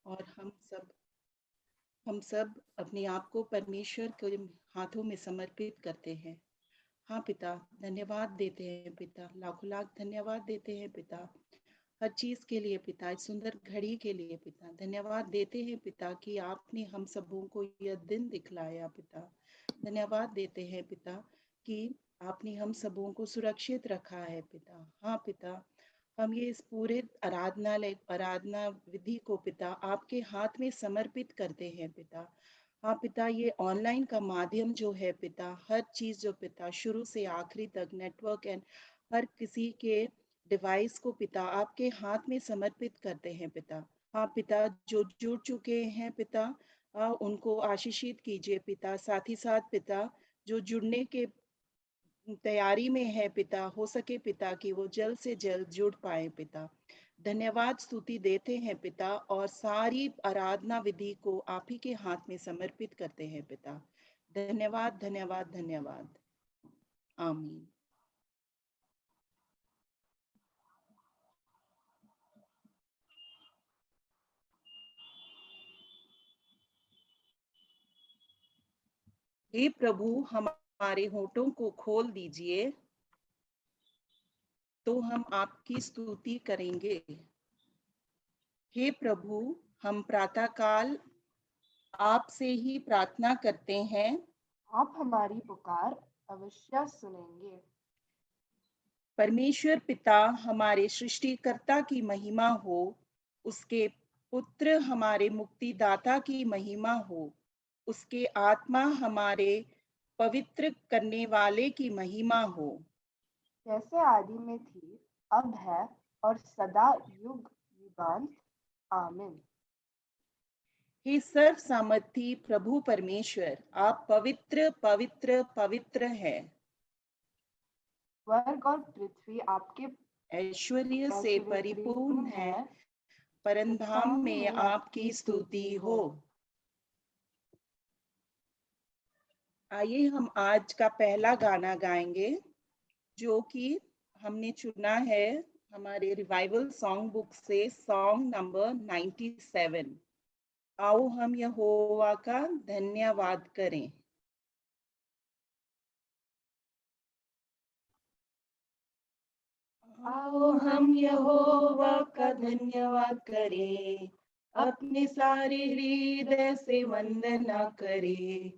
और हम सब अपने आप को परमेश्वर के हाथों में समर्पित करते हैं। हाँ पिता, धन्यवाद देते हैं पिता, लाखों लाख धन्यवाद देते हैं पिता, हर चीज के लिए पिता, इस सुंदर घड़ी के लिए पिता धन्यवाद देते हैं पिता कि आपने हम सबों को यह दिन दिखलाया पिता। धन्यवाद देते हैं पिता कि आपने हम सबों को सुरक्षित रखा है पिता। हाँ पिता, हम ये इस पूरे आराधना विधि को पिता आपके हाथ में समर्पित करते हैं पिता। हाँ पिता, ये ऑनलाइन का माध्यम जो है पिता, हर चीज जो पिता शुरू से आखिरी तक नेटवर्क एंड हर किसी के डिवाइस को पिता आपके हाथ में समर्पित करते हैं पिता। हाँ पिता, जो जुड़ चुके हैं पिता, उनको आशीषित कीजिए पिता। साथ ही साथ पिता, जो जुड़ने के तैयारी में है पिता, हो सके पिता कि वो जल्द से जल्द जुड़ पाए पिता। धन्यवाद स्तुति देते हैं पिता और सारी आराधना विधि को आप ही के हाथ में समर्पित करते हैं पिता। धन्यवाद धन्यवाद धन्यवाद। आमीन। हे प्रभु, हमारे होठों को खोल दीजिए तो हम आपकी स्तुति करेंगे। हे प्रभु, हम प्रातःकाल आपसे ही प्रार्थना करते हैं। आप हमारी पुकार अवश्य सुनेंगे। परमेश्वर पिता हमारे सृष्टिकर्ता की महिमा हो, उसके पुत्र हमारे मुक्तिदाता की महिमा हो, उसके आत्मा हमारे पवित्र करने वाले की महिमा हो। जैसे आदि में थी, अब है और सदा युग युगांत। आमीन। हे सर्व सामर्थी प्रभु परमेश्वर, आप पवित्र पवित्र पवित्र है। स्वर्ग और पृथ्वी आपके ऐश्वर्य से ऐश्वर्य परिपूर्ण परिपूर्ण है, है। परमधाम परमधाम में में आपकी आपकी स्तुति स्तुति हो। हो। आइए हम आज का पहला गाना गाएंगे, जो कि हमने चुना है हमारे रिवाइवल सॉन्ग बुक से, सॉन्ग नंबर 97। आओ हम यहोवा का धन्यवाद करें। आओ हम यहोवा का धन्यवाद करें, अपने सारे हृदय से वंदना करें।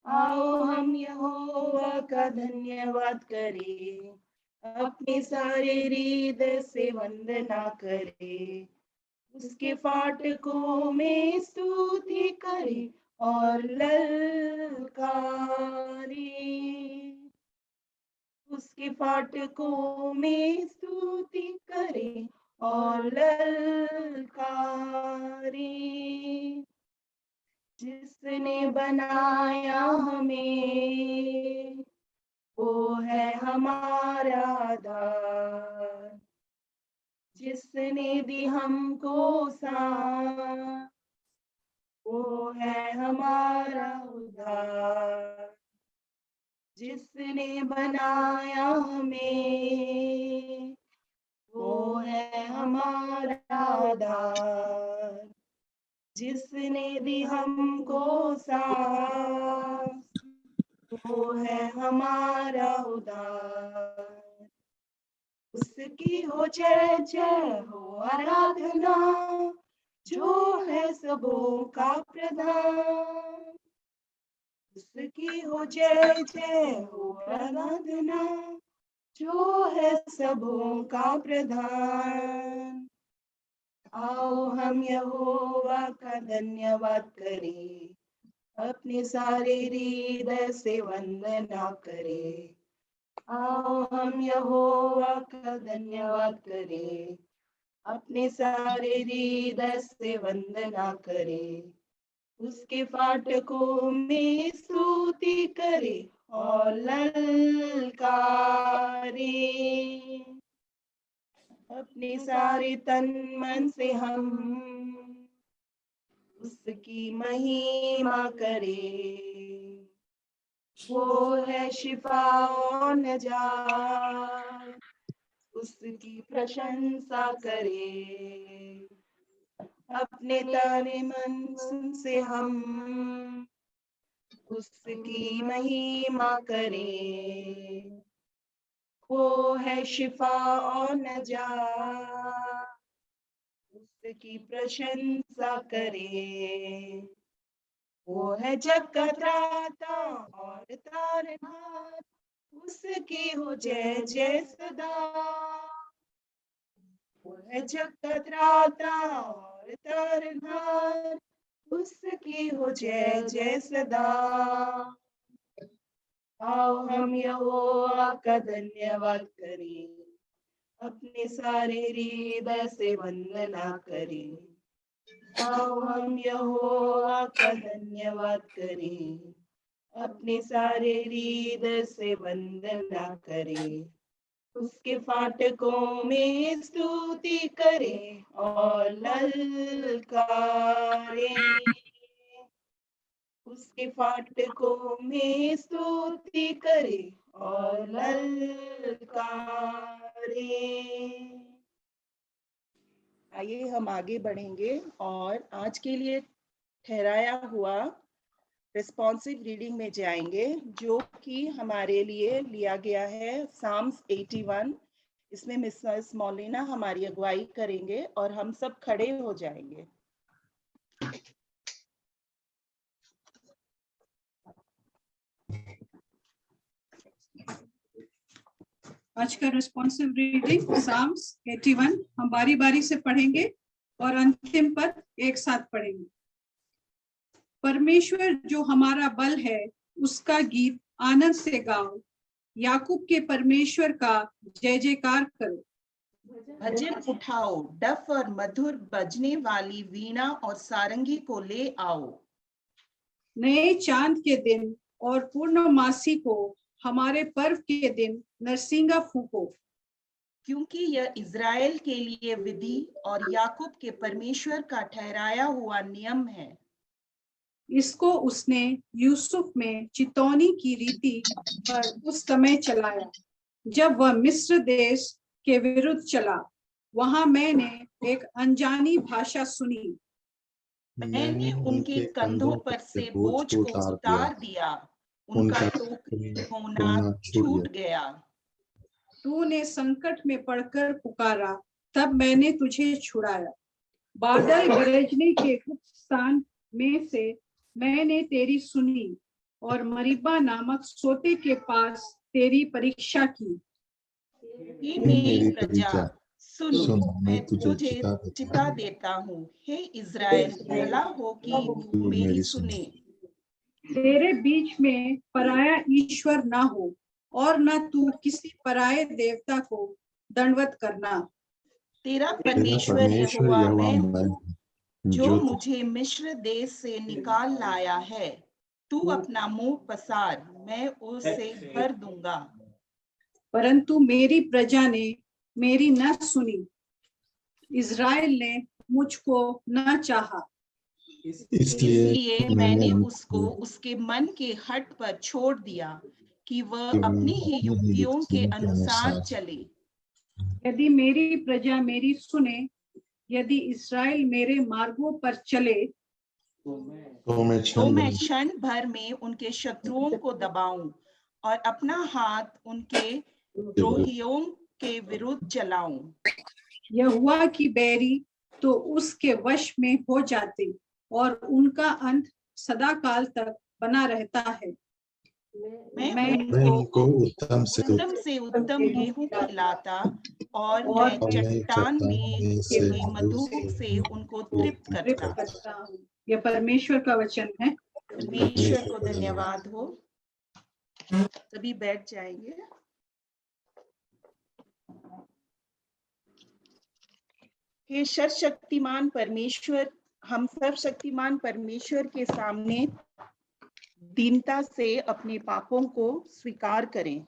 आओ हम यहोवा का धन्यवाद करें, अपने सारे हृदय से वंदना करें। उसके फाटकों में स्तुति करें और ललकारें। उसके फाटकों में स्तुति करें और ललकारें। जिसने बनाया हमें, वो है हमारा आधार। जिसने दी हमको सांस, वो है हमारा उद्धार। जिसने बनाया हमें, वो है हमारा आधार। जिसने दी हमको सांस, वो है हमारा उद्धार। उसकी हो जय जय हो आराधना, जो है सबों का प्रधान। उसकी हो जय जय हो आराधना, जो है सबों का प्रधान। आओ हम यहोवा का धन्यवाद करें, अपने सारे हृदय से वंदना करें। आओ हम यहोवा का धन्यवाद करें, अपने सारे हृदय से वंदना करें। उसके फाटकों में स्तुति करें और ललकारें। अपने सारे तन मन से हम उसकी महिमा करें। वो है शिफा और नजात, उसकी प्रशंसा करें। अपने तारे मन से हम उसकी महिमा करें। वो है शिफा और नजात, उसकी प्रशंसा करें। वो है जग का त्राता और तारनहार, उसकी हो जय जय सदा। वो है जग का त्राता और तारनहार, उसकी हो जय जय सदा। आओ हम यहोवा का धन्यवाद करें, अपने सारे हृदय से वंदना करें। आओ हम यहोवा का धन्यवाद करें, अपने सारे हृदय से वंदना करें। उसके फाटकों में स्तुति करें और ललकारें। उसके फाटकों में स्तुति करें और ललकारें। आइए हम आगे बढ़ेंगे और आज के लिए ठहराया हुआ रिस्पॉन्सिव रीडिंग में जाएंगे, जो कि हमारे लिए लिया गया है साम्स 81। इसमें मिसेस मौलिना हमारी अगुवाई करेंगे और हम सब खड़े हो जाएंगे। आज का रिस्पॉन्सिव रीडिंग साम्स 81 हम बारी बारी से पढ़ेंगे और अंतिम पद एक साथ पढ़ेंगे। परमेश्वर जो हमारा बल है, उसका गीत आनंद से गाओ, याकूब के परमेश्वर का जय जयकार करो। भजन उठाओ, डफ और मधुर बजने वाली वीणा और सारंगी को ले आओ। नए चांद के दिन और पूर्णमासी को, हमारे पर्व के दिन नरसिंगा फूको। क्योंकि यह इज़राइल के लिए विधि और याकूब के परमेश्वर का ठहराया हुआ नियम है। इसको उसने यूसुफ में चितौनी की रीति पर उस समय चलाया, जब वह मिस्र देश के विरुद्ध चला। वहां मैंने एक अनजानी भाषा सुनी। मैंने उनके कंधों पर से बोझ को उतार दिया, उनका टोकरी होना छूट गया। तूने संकट में पड़कर पुकारा, तब मैंने तुझे छुड़ाया। बादल गरजने के गुप्त स्थान में से मैंने तेरी सुनी, और मरीबा नामक सोते के पास तेरी परीक्षा की। हे मेरी प्रजा, सुन, मैं तुझे चिता देता हूँ। हे इज़राइल, भला हो कि तू मेरी सुने। तेरे बीच में पराया ईश्वर ना हो, और न तू किसी पराये देवता को दंडवत करना। तेरा परमेश्वर यहोवा मैं हूँ, जो मुझे मिस्र देश से निकाल लाया है। तू अपना मुंह पसार, मैं उससे भर दूंगा। परंतु मेरी प्रजा ने मेरी न सुनी, इज़राइल ने मुझको न चाहा। इसलिए मैंने उसको उसके मन के हठ पर छोड़ दिया, कि वह अपनी ही युक्तियों के अनुसार चले। यदि मेरी प्रजा मेरी सुने, यदि इज़राइल मेरे मार्गों पर चले, तो मैं क्षण भर में उनके शत्रुओं को दबाऊं और अपना हाथ उनके द्रोहियों के विरुद्ध चलाऊं। यहोवा की बैरी तो उसके वश में हो जाते, और उनका अंत सदा काल तक बना रहता है। मैं उनको उत्तम से उत्तम गेहूं खिलाता, और मैं चट्टान में से मधु से उनको तृप्त करता हूँ। यह परमेश्वर का वचन है। परमेश्वर को धन्यवाद हो। सभी बैठ जाएंगे। हे सर्वशक्तिमान परमेश्वर, हम सर्वशक्तिमान परमेश्वर के सामने दीनता से अपने पापों को स्वीकार करें।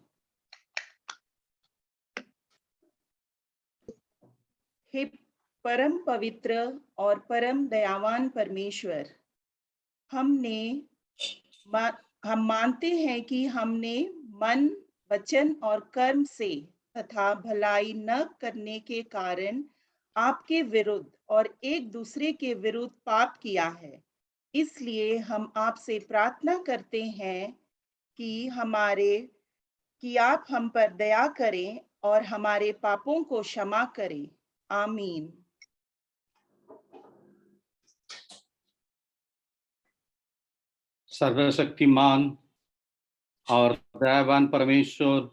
हे परम पवित्र और परम दयावान परमेश्वर, हम मानते हैं कि हमने मन, वचन और कर्म से तथा भलाई न करने के कारण आपके विरुद्ध और एक दूसरे के विरुद्ध पाप किया है। इसलिए हम आपसे प्रार्थना करते हैं कि आप हम पर दया करें और हमारे पापों को क्षमा करें। आमीन। सर्वशक्तिमान और दयावान परमेश्वर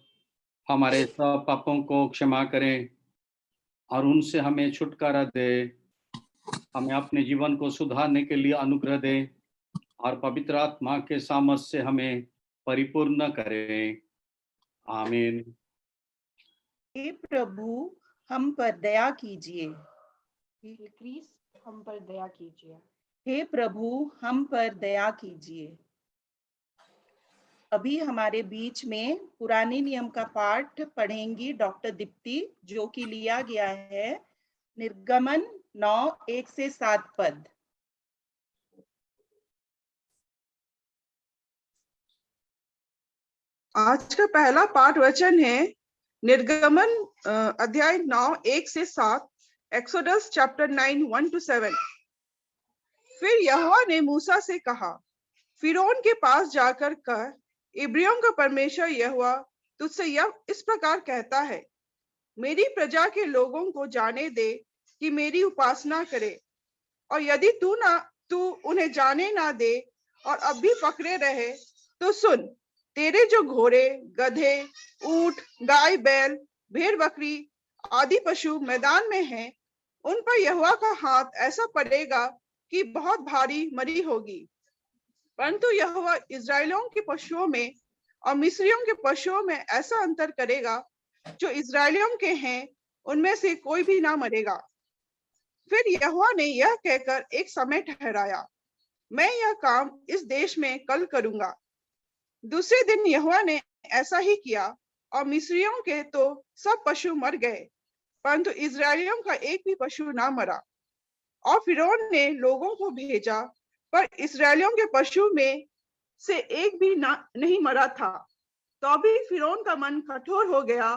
हमारे सब पापों को क्षमा करें और उनसे हमें छुटकारा दे, हमें अपने जीवन को सुधारने के लिए अनुग्रह दे और पवित्र आत्मा के सामर्थ्य से हमें परिपूर्ण करें। आमीन। हे प्रभु हम पर दया कीजिए। हे क्रिस्त हम पर दया कीजिए। हे प्रभु हम पर दया कीजिए। अभी हमारे बीच में पुराने नियम का पाठ पढ़ेंगी डॉक्टर दीप्ति, जो कि लिया गया है निर्गमन 9:1-7 पद। आज का पहला पाठ वचन है निर्गमन अध्याय 9:1-7, एक्सोडस चैप्टर 9 1-7। फिर यहोवा ने मूसा से कहा, फिरौन के पास जाकर कह, इब्रियों का परमेश्वर यहोवा तुझसे यह इस प्रकार कहता है, मेरी प्रजा के लोगों को जाने दे कि मेरी उपासना करे, और यदि तू उन्हें जाने ना दे और अब भी पकड़े रहे तो सुन, तेरे जो घोड़े, गधे, ऊंट, गाय, बैल, भेड़, बकरी आदि पशु मैदान में हैं, उन पर यहोवा का हाथ ऐसा पड़ेगा कि बहुत भारी मरी होगी। परंतु यहोवा इस्राएलियों के पशुओं में और मिस्रियों के पशुओं में ऐसा अंतर करेगा, जो इस्राएलियों के हैं उनमें से कोई भी ना मरेगा। फिर यहोवा ने यह कहकर एक समय ठहराया, मैं यह काम इस देश में कल करूंगा। दूसरे दिन यहोवा ने ऐसा ही किया, और मिस्रियों के तो सब पशु मर गए, परंतु इस्राएलियों का एक भी पशु ना मरा। और फिरौन ने लोगों को भेजा, पर इस्राएलियों के पशु में से एक भी नहीं मरा था। तो अभी फिरौन का मन कठोर हो गया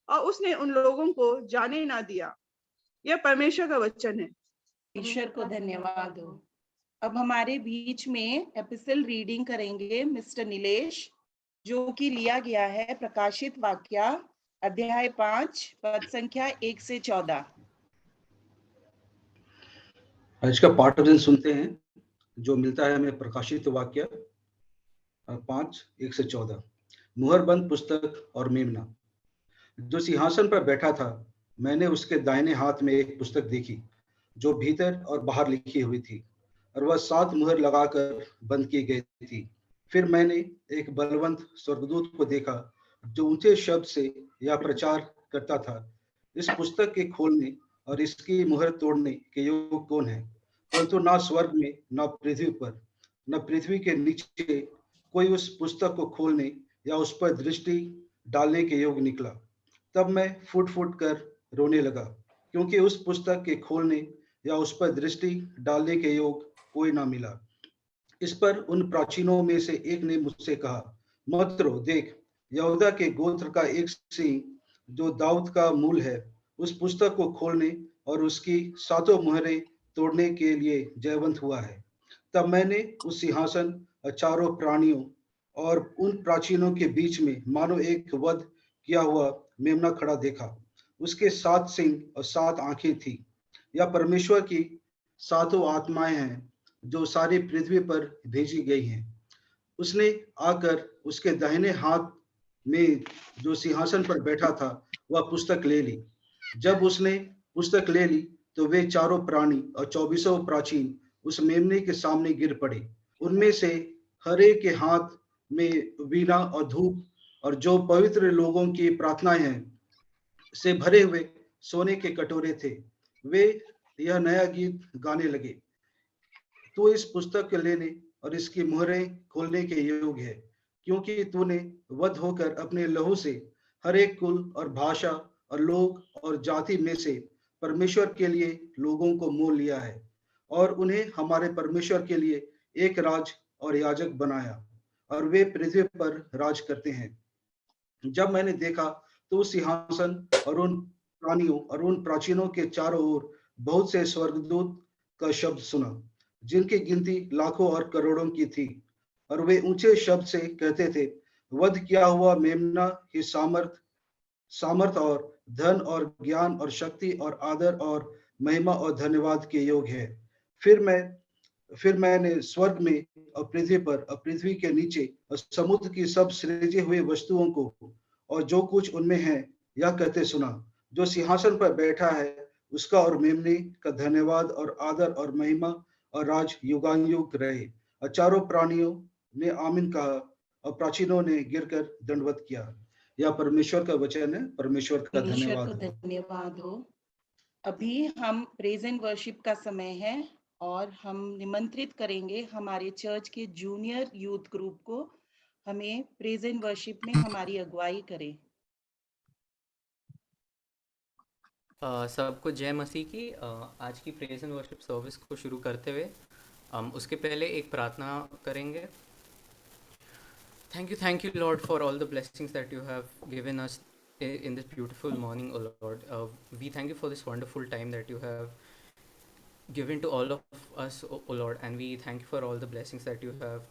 और उसने उन लोगों को जाने ना दिया। यह परमेश्वर का वचन है। ईश्वर को धन्यवाद हो। अब हमारे बीच में एपिसोड रीडिंग करेंगे मिस्टर नीलेश, जो कि लिया गया है प्रकाशित वाक्य अध्याय 5 पद संख्या 1-14। आज का पाठ वचन सुनते हैं, जो मिलता है हमें प्रकाशित वाक्य 5:1-14। मुहरबंद पुस्तक और मेमना। जो सिंहासन पर बैठा था, मैंने उसके दाहिने हाथ में एक पुस्तक देखी, जो भीतर और बाहर लिखी हुई थी, और वह 7 मुहर लगाकर बंद की गई थी। फिर मैंने एक बलवंत स्वर्गदूत को देखा, जो ऊंचे शब्द से यह प्रचार करता था, इस पुस्तक के खोलने और इसकी मुहर तोड़ने के योग्य कौन है? परंतु ना स्वर्ग में, ना पृथ्वी पर, न पृथ्वी के नीचे कोई उस पुस्तक को खोलने या उस पर दृष्टि डालने के योग्य निकला। तब मैं फुट फुट कर रोने लगा, क्योंकि उस पुस्तक के खोलने या उस पर दृष्टि डालने के योग कोई ना मिला। इस पर उन प्राचीनों में से एक ने मुझसे कहा, मत रो, देख, यहूदा के गोत्र का एक सिंह, जो दाऊद का मूल है, उस पुस्तक को खोलने और उसकी 7 मुहरें तोड़ने के लिए जयवंत हुआ है। तब मैंने उस सिंहासन और चारों प्राणियों और उन प्राचीनों के बीच में मानो एक वध किया हुआ मेमना खड़ा देखा। उसके 7 सिंग और 7 आंखें थी। यह परमेश्वर की 7 आत्माएं हैं, जो सारी पृथ्वी पर भेजी गई हैं। उसने आकर उसके दाहिने हाथ में जो सिंहासन पर बैठा था, वह पुस्तक ले ली। जब उसने पुस्तक ले ली, तो वे चारों प्राणी और 24 प्राचीन उस मेमने के सामने गिर पड़े। उनमें से हर एक के हाथ में वीणा और धूप और जो पवित्र लोगों की प्रार्थनाएं हैं से भरे हुए सोने के कटोरे थे। वे यह नया गीत गाने लगे, तू इस पुस्तक के लेने और इसकी मुहरें खोलने के योग्य है, क्योंकि तूने वध होकर अपने लहू से हर एक कुल और भाषा और लोग और जाति में से परमेश्वर के लिए लोगों को मोल लिया है, और उन्हें हमारे परमेश्वर के लिए एक राज और याजक बनाया, और वे पृथ्वी पर राज करते हैं। जब मैंने देखा, तो उस सिंहासन और उन प्राणियों और उन प्राचीनों के चारों ओर बहुत से स्वर्गदूत का शब्द सुना, जिनकी गिनती लाखों और करोड़ों की थी, और वे ऊंचे शब्द से कहते थे, वध किया हुआ मेमना ही सामर्थ और धन और ज्ञान और शक्ति और आदर और महिमा और धन्यवाद के योग है। फिर मैंने स्वर्ग में और पृथ्वी पर और पृथ्वी के नीचे और समुद्र की सब सृजे हुए वस्तुओं को और जो कुछ उनमें है यह कहते सुना, जो सिंहासन पर बैठा है उसका और मेमने का धन्यवाद और आदर और महिमा और राज युगानुयुग रहे। और चारों प्राणियों ने आमीन कहा और प्राचीनों ने गिरकर दंडवत किया। यह परमेश्वर का वचन है। परमेश्वर का परमेश्वर को धन्यवाद हो। धन्यवाद हो। अभी हम प्रेज एंड वर्शिप का समय है और हम निमंत्रित करेंगे हमारे चर्च के जूनियर यूथ ग्रुप को हमें प्रेज एंड वर्शिप में हमारी अगुवाई करें। सबको जय मसीह की। आज की प्रेज एंड वर्शिप सर्विस को शुरू करते हुए हम उसके पहले एक प्रार्थना करेंगे। Thank you, Lord, for all the blessings that you have given us in this beautiful morning, O Lord. We thank you for this wonderful time that you have given to all of us, O Lord, and we thank you for all the blessings that you have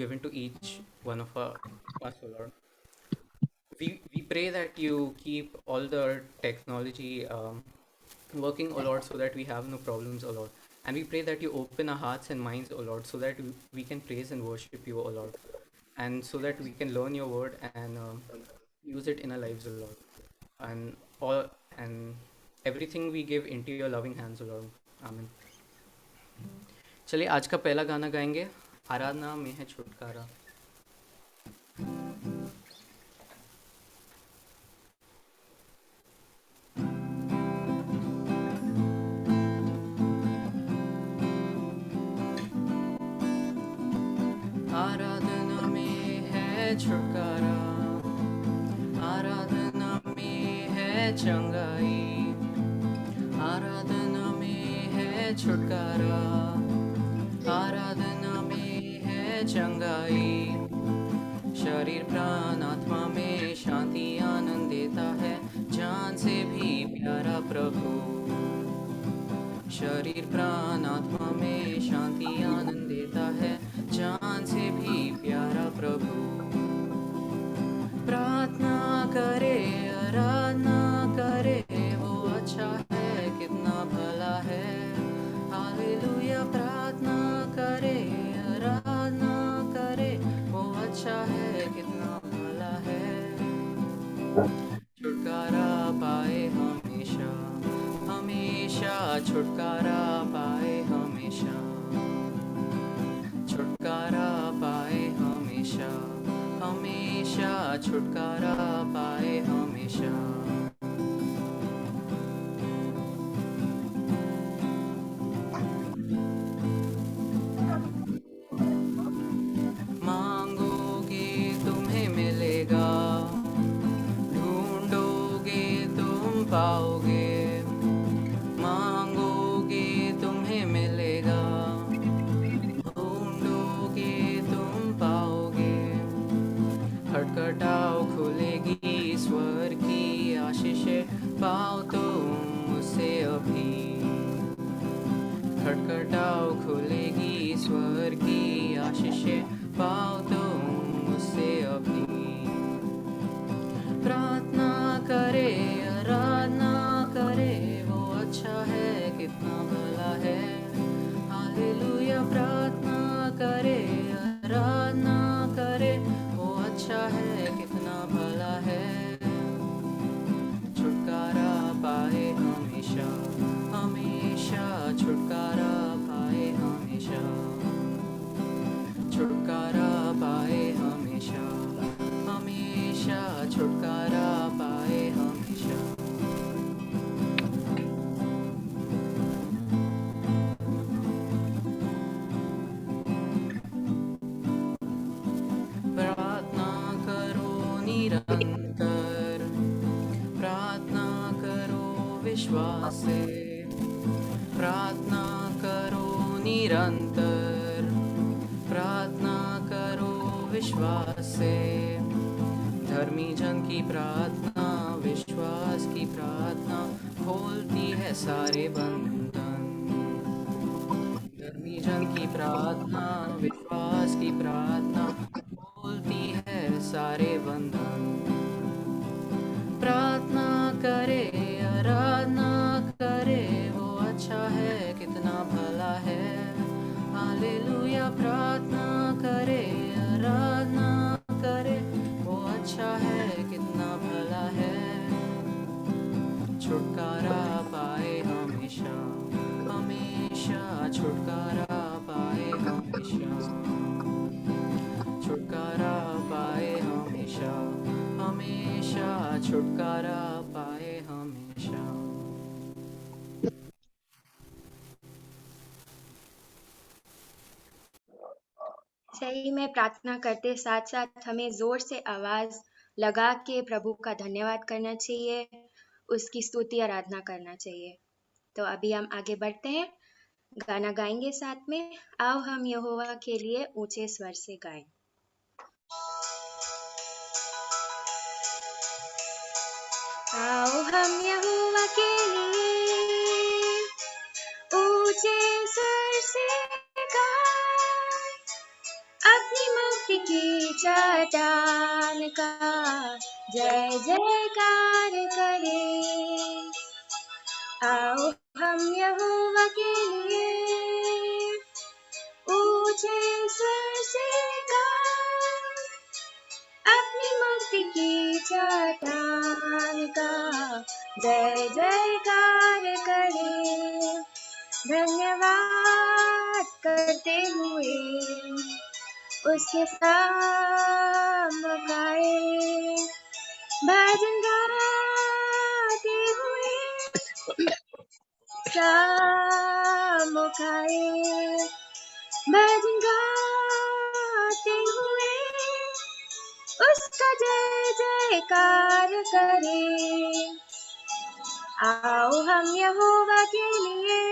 given to each one of us, O Lord. We pray that you keep all the technology working, O Lord, so that we have no problems, O Lord. And we pray that you open our hearts and minds, O Lord, so that we can praise and worship you, O Lord. And so that we can learn your word and use it in our lives, O Lord. And everything we give into your loving hands, O Lord. Amen. चलिए आज का पहला गाना गाएंगे, आराधना में है छुटकारा। आराधना में है छुटकारा, आराधना में है चंगाई, आराधना में है छुटकारा, आराधना में है चंगाई। शरीर प्राण आत्मा में शांति आनंद देता है, जान से भी प्यारा प्रभु। शरीर प्राण आत्मा में शांति आनंद देता है, जान से भी प्यारा प्रभु। प्रार्थना करे आराधना करे, वो अच्छा है कितना भला है। हालेलुया। प्रार्थना करे आराधना करे, वो अच्छा है कितना भला है। छुटकारा पाए हमेशा हमेशा, छुटकारा पाए हमेशा, छुटकारा पाए हमेशा हमेशा, छुटकारा पाए हमेशा। मांगोगे तुम्हें मिलेगा, ढूंढोगे तुम पाओगे। मांगोगे तुम्हें मिलेगा, ढूंढोगे तुम पाओगे। खटखटाओ खुलेगी स्वर की आशीषें, पाओ तुम उसे अभी। खटखटाओ खुलेगी स्वर की आशीषें, पाओ तुम उसे अभी। प्रार्थना करे आराधना करे, वो अच्छा है कितना भला है। हालेलुया। प्रार्थना करे आराधना करे, वो अच्छा है कितना भला है। छुटकारा पाए हमेशा हमेशा, छुटकारा पाए हमेशा, छुटकारा पाए हमेशा हमेशा, छुटकारा पाए हमेशा। प्रार्थना करो निरंतर, प्रार्थना करो विश्वास से, प्रार्थना करो निरंतर, प्रार्थना करो विश्वास से। धर्मी जन की प्रार्थना, विश्वास की प्रार्थना, खोलती है सारे बंधन। धर्मी जन की प्रार्थना, विश्वास की प्रार्थना, खोलती है सारे बंधन। प्रार्थना करे, आराधना करे, वो अच्छा है, कितना भला है। हालेलुया। प्रार्थना करे, आराधना करे, वो अच्छा है, कितना भला है। छुटकारा पाए हमेशा, हमेशा छुटकारा पाए हमेशा। छुटकारा पाए हमेशा, हमेशा छुटकारा पाए हमेशा। सही में प्रार्थना करते साथ साथ हमें जोर से आवाज लगा के प्रभु का धन्यवाद करना चाहिए, उसकी स्तुति आराधना करना चाहिए। तो अभी हम आगे बढ़ते हैं, गाना गाएंगे साथ में। आओ हम यहोवा के लिए ऊंचे स्वर से गाएं। आओ हम यहोवा के लिए ऊंचे स्वर से गाएं, अपनी मुक्ति की चट्टान का जय जयकार करें। आओ हम यहोवा के लिए ऊंचे स्वर से गाएं, अपनी मुक्ति की चट्टान का जय जयकार करें। धन्यवाद करते हुए उसके सामने गाए, भजन गाते हुए सामने गाए, भजन गाते हुए उसका जय जयकार करें। आओ हम यहोवा के लिए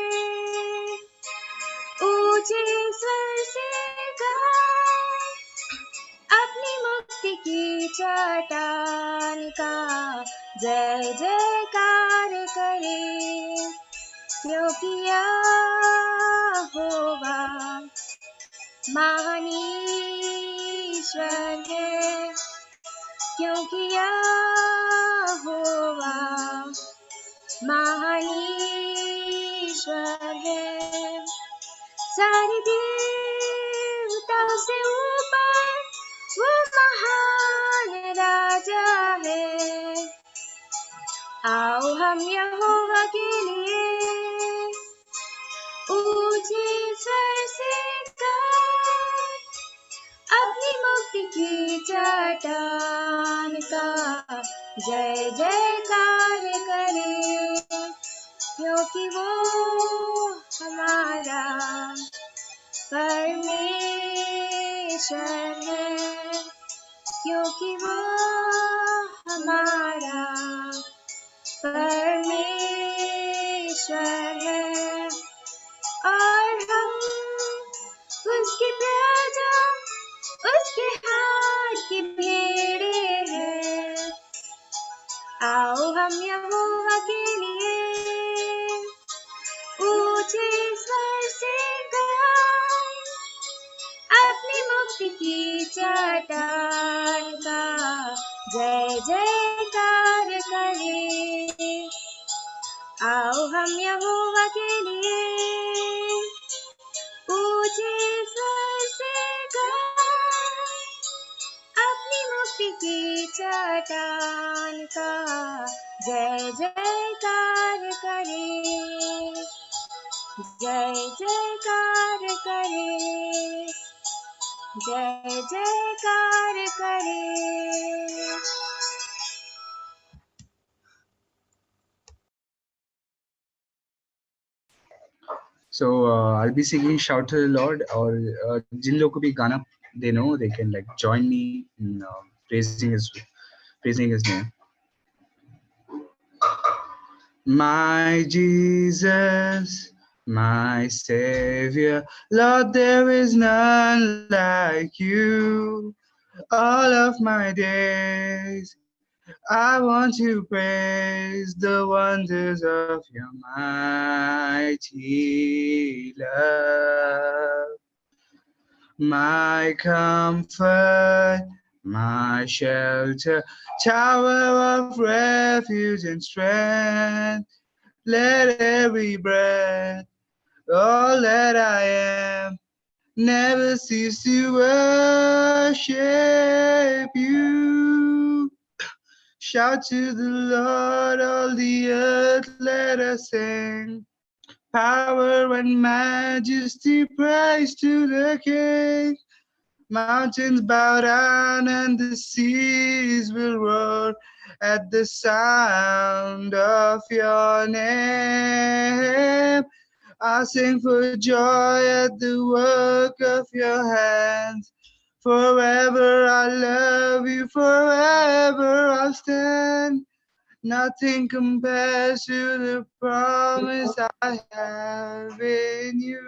ऊंचे स्वर से गाएं, अपनी मुक्ति की चट्टान का जय जयकार करें। क्योंकि यहोवा महान ईश्वर है, क्योंकि यहोवा महान ईश्वर है। सारी देवताओं से ऊपर वो महान राजा है। आओ हम यहोवा के लिए ऊंचे स्वर से गाएं, अपनी मुक्ति की चट्टान का जय जयकार करें। क्योंकि वो हमारा परमेश्वर है, क्योंकि वो हमारा परमेश्वर है। और हम उसकी प्रजा, उसके हाथ की भेड़े हैं। आओ हम यहोवा के लिए ऊंचे स्वर से गाएं, अपनी मुक्ति की चट्टान का जय जयकार करें। आओ हम यहोवा के लिए ऊंचे स्वर से गाएं, अपनी मुक्ति की चट्टान का जय जयकार करें, जय जयकार करें, जय जयकार करें। So I'll be singing "Shout to the Lord," और जिन लोगों को भी गाना they know, they can like join me in praising His name. My Jesus, my Savior, Lord, there is none like you. All of my days I want to praise the wonders of your mighty love. My comfort, my shelter, tower of refuge and strength. Let every breath, all that I am, never cease to worship you. Shout to the Lord, all the earth, let us sing. Power and majesty, praise to the King. Mountains bow down and the seas will roar at the sound of your name. I sing for joy at the work of your hands. Forever I love you, forever I'll stand. Nothing compares to the promise I have in you.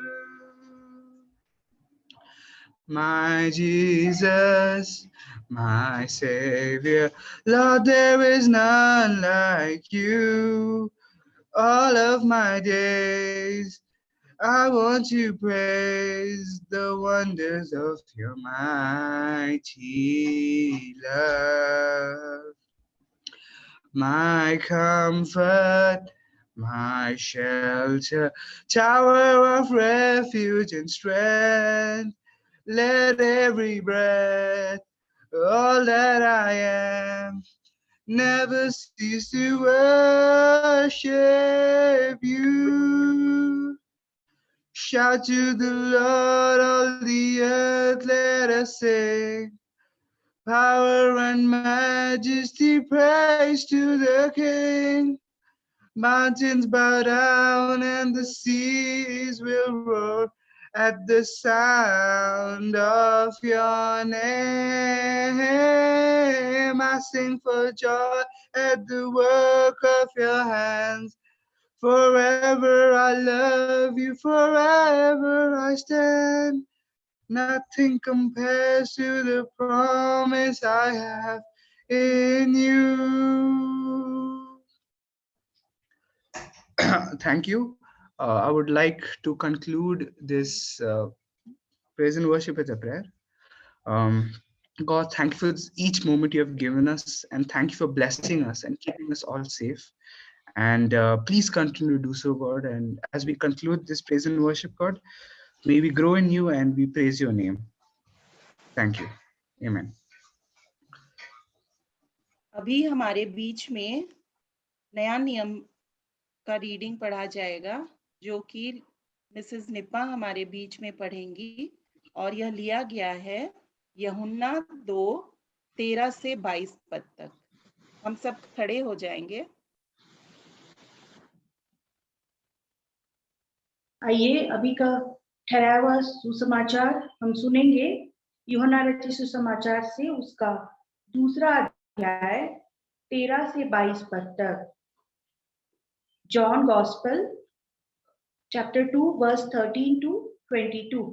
My Jesus, my Savior, Lord, there is none like you. All of my days, I want to praise the wonders of your mighty love. My comfort, my shelter, tower of refuge and strength. Let every breath, all that I am, never cease to worship you. Shout to the Lord, all the earth, let us sing. Power and majesty, praise to the King. Mountains bow down and the seas will roar at the sound of your name. I sing for joy at the work of your hands. Forever I love you, forever I stand. Nothing compares to the promise I have in you. Thank you. I would like to conclude this praise and worship with a prayer. God, thank you for each moment you have given us, and thank you for blessing us and keeping us all safe. And please continue to do so, God. And as we conclude this praise and worship, God, may we grow in you and we praise your name. Thank you. Amen. अभी हमारे बीच में नया नियम का reading पढ़ा जाएगा जो कि मिसेस निपा हमारे बीच में पढ़ेंगी और यह लिया गया है यूहन्ना 2:13 से 22 पद तक। हम सब खड़े हो जाएंगे। आइए अभी का ठहराया हुआ सुसमाचार हम सुनेंगे यूहन्ना रचित सुसमाचार से उसका 2 अध्याय 13 से 22 पद तक। John gospel chapter 2 verse 13 to 22।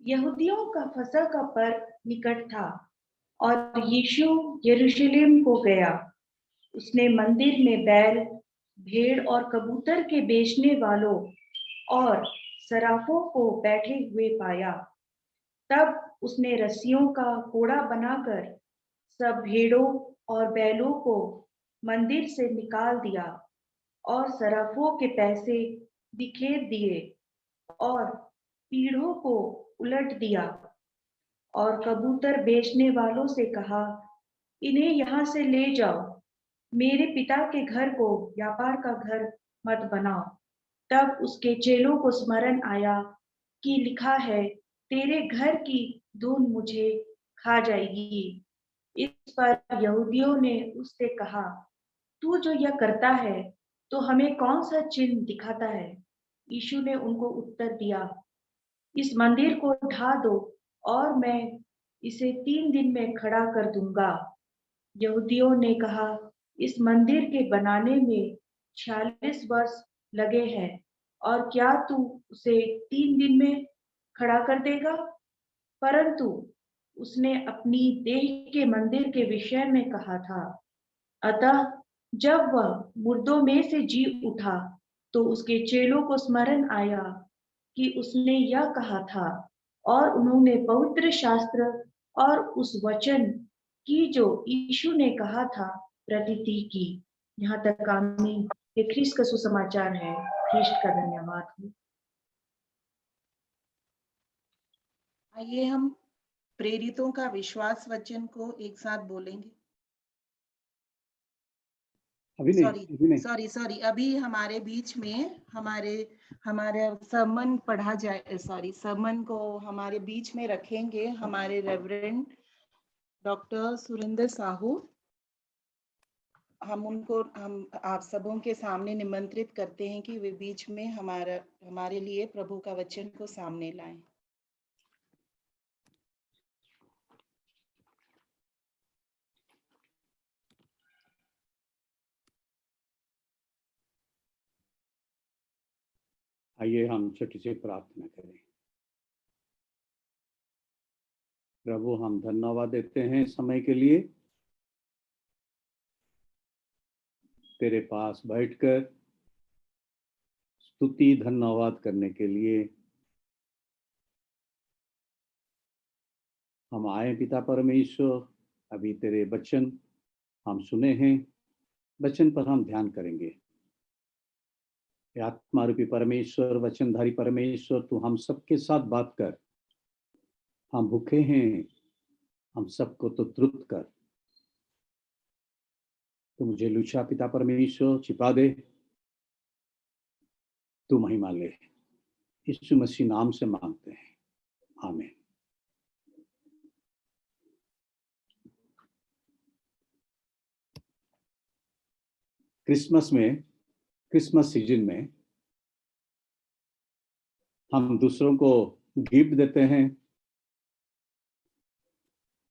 यहूदियों का फसह का पर्व निकट था और यीशु यरूशलेम को गया। उसने मंदिर में बैल, भेड़ और कबूतर के बेचने वालों और सराफों को बैठे हुए पाया। तब उसने रस्सियों का कोड़ा बनाकर सब भेड़ों और बैलों को मंदिर से निकाल दिया और सराफों के पैसे बिखेर दिए और पीढ़ों को उलट दिया और कबूतर बेचने वालों से कहा, इन्हें यहाँ से ले जाओ, मेरे पिता के घर को व्यापार का घर मत बनाओ। तब उसके चेलों को स्मरण आया कि लिखा है, तेरे घर की धूल मुझे खा जाएगी। इस पर यहूदियों ने उससे कहा, तू जो यह करता है तो हमें कौन सा चिन्ह दिखाता है? यीशु ने उनको उत्तर दिया, इस मंदिर को ढा दो और मैं इसे 3 दिन में खड़ा कर दूंगा। यहूदियों ने कहा, इस मंदिर के बनाने में 46 वर्ष लगे हैं और क्या तू उसे 3 दिन में खड़ा कर देगा? परंतु उसने अपनी देह के मंदिर के विषय में कहा था। अतः जब वह मुर्दों में से जी उठा तो उसके चेलों को स्मरण आया कि उसने यह कहा था, और उन्होंने पवित्र शास्त्र और उस वचन की जो यीशु ने कहा था प्रतीति की। यहाँ तक आमीन। ये ख्रीस्त का सुसमाचार है। ख्रीस्त का धन्यवाद हो। आइए हम प्रेरितों का विश्वास वचन को एक साथ बोलेंगे। सॉरी अभी हमारे बीच में हमारे सरमन पढ़ा जाए, सरमन को हमारे बीच में रखेंगे हमारे रेवरेंड डॉक्टर सुरेंद्र साहू। हम आप सबों के सामने निमंत्रित करते हैं कि वे बीच में हमारे लिए प्रभु का वचन को सामने लाएं। आइए हम छोटी सी प्रार्थना करें। प्रभु, हम धन्यवाद देते हैं समय के लिए, तेरे पास बैठकर स्तुति धन्यवाद करने के लिए हम आए। पिता परमेश्वर, अभी तेरे वचन हम सुने हैं, वचन पर हम ध्यान करेंगे। आत्मा रूपी परमेश्वर, वचनधारी परमेश्वर, तू हम सबके साथ बात कर। हम भूखे हैं, हम सबको तो तृप्त कर। तो मुझे लुचा पिता परमेश्वर छिपा दे, तू महिमा ले। यीशु मसीह नाम से मांगते हैं, आमीन। क्रिसमस सीजन में हम दूसरों को गिफ्ट देते हैं,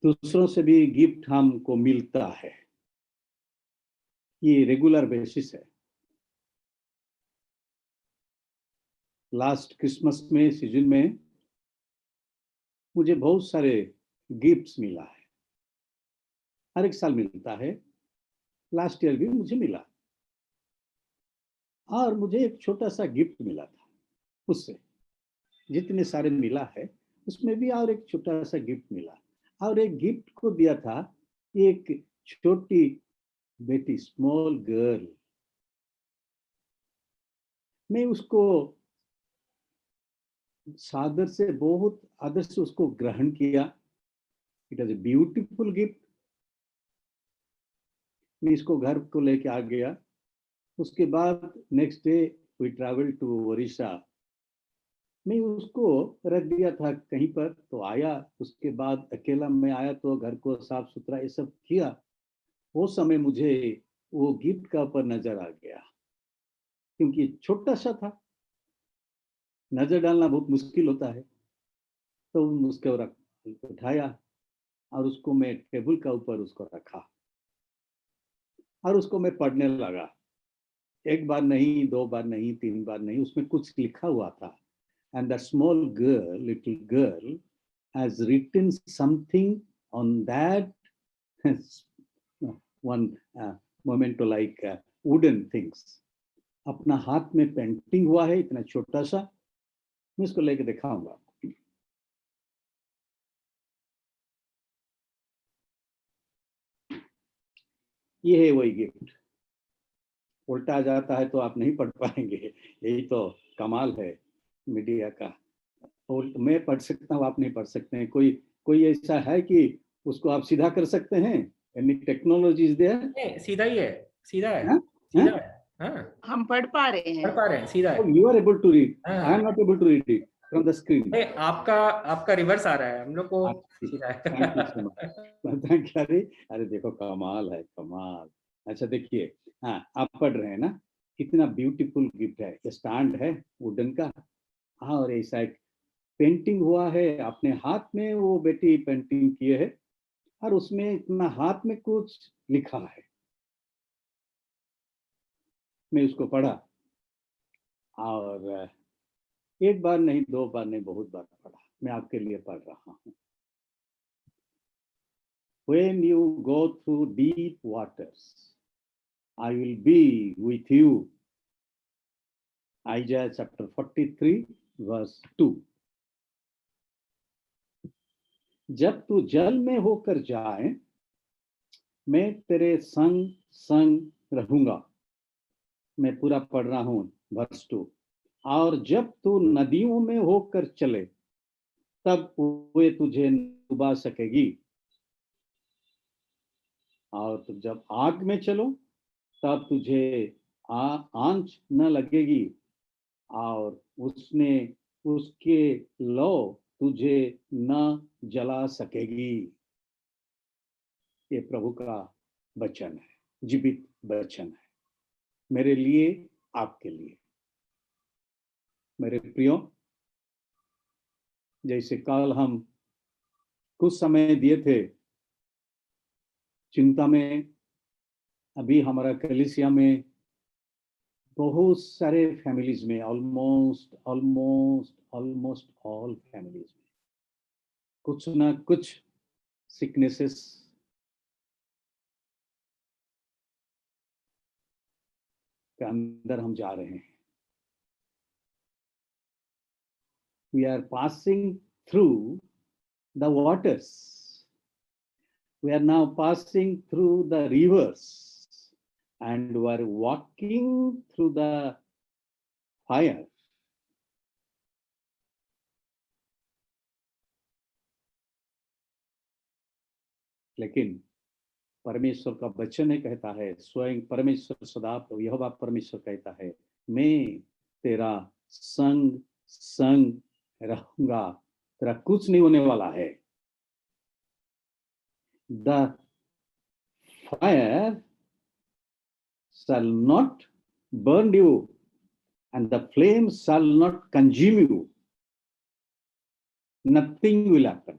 दूसरों से भी गिफ्ट हमको मिलता है। ये रेगुलर बेसिस है। लास्ट क्रिसमस में सीजन में मुझे बहुत सारे गिफ्ट्स मिला है। हर एक साल मिलता है, लास्ट ईयर भी मुझे मिला। और मुझे एक छोटा सा गिफ्ट मिला था, उससे जितने सारे मिला है उसमें भी और एक छोटा सा गिफ्ट मिला। और एक गिफ्ट को दिया था एक छोटी बेटी, स्मॉल गर्ल। मैं उसको सादर से, बहुत आदर से उसको ग्रहण किया। It was a beautiful gift. मैं इसको घर को लेके आ गया। उसके बाद next day we travel to Odisha. मैं उसको रख दिया था कहीं पर, तो आया। उसके बाद अकेला मैं आया तो घर को साफ सुथरा ये सब किया। वो समय मुझे वो गिफ्ट का ऊपर नजर आ गया, क्योंकि छोटा सा था, नजर डालना बहुत मुश्किल होता है। तो उसके उठाया और उसको मैं टेबल का ऊपर उसको रखा और उसको मैं पढ़ने लगा। एक बार नहीं, दो बार नहीं, तीन बार नहीं, उसमें कुछ लिखा हुआ था। And the small girl, little girl, has written something on that one memento like wooden things. अपना हाथ में पेंटिंग हुआ है, इतना छोटा सा। मैं इसको लेके दिखाऊंगा। ये है वही गिफ्ट। उल्टा जाता है तो आप नहीं पढ़ पाएंगे। यही तो कमाल है मीडिया का। और मैं पढ़ सकता हूँ, आप नहीं पढ़ सकते हैं। कोई ऐसा है कि उसको आप सीधा कर सकते हैं? Any technology is there? सीधा ही है, सीधा है। हाँ? सीधा है। हाँ, हम पढ़ पा रहे हैं, सीधा है। You are able to read. हाँ। I am not able to read it from the screen. आपका रिवर्स आ रहा है, हम लोग को सीधा है। Thank you so much. अरे देखो, कमाल है, कमाल। अच्छा देखिए, हाँ आप पढ़ रहे हैं ना, कितना ब्यूटीफुल गिफ्ट है। ये स्टैंड है वुडन का, हाँ, और ऐसा एक पेंटिंग हुआ है। अपने हाथ में वो बेटी पेंटिंग किए है और उसमें इतना हाथ में कुछ लिखा है। मैं उसको पढ़ा और एक बार नहीं, दो बार नहीं, बहुत बार पढ़ा। मैं आपके लिए पढ़ रहा हूँ। when you go through deep waters, I will be with you. Isaiah chapter 43 verse 2. जब तू जल में होकर जाए, मैं तेरे संग संग रहूंगा. मैं पूरा पढ़ रहा हूं वर्स 2. और जब तू नदियों में होकर चले, तब वे तुझे डुबा सकेगी. और तुम जब आग में चलो, तब तुझे आंच न लगेगी, और उसके लौ तुझे न जला सकेगी. ये प्रभु का वचन है, जीवित वचन है, मेरे लिए, आपके लिए. मेरे प्रियो, जैसे कल हम कुछ समय दिए थे चिंता में, अभी हमारा कलीसिया में बहुत सारे फैमिलीज में, ऑलमोस्ट ऑल फैमिलीज में कुछ ना कुछ सिकनेसेस के अंदर हम जा रहे हैं. We are passing through the waters. We are now passing through the rivers, and we are walking through the fire. लेकिन परमेश्वर का वचन है, कहता है, स्वयं परमेश्वर सदा यहोवा परमेश्वर कहता है, मैं तेरा संग संग रहूंगा, तेरा कुछ नहीं होने वाला है. The fire shall not burn you, and the flame shall not consume you. Nothing will happen.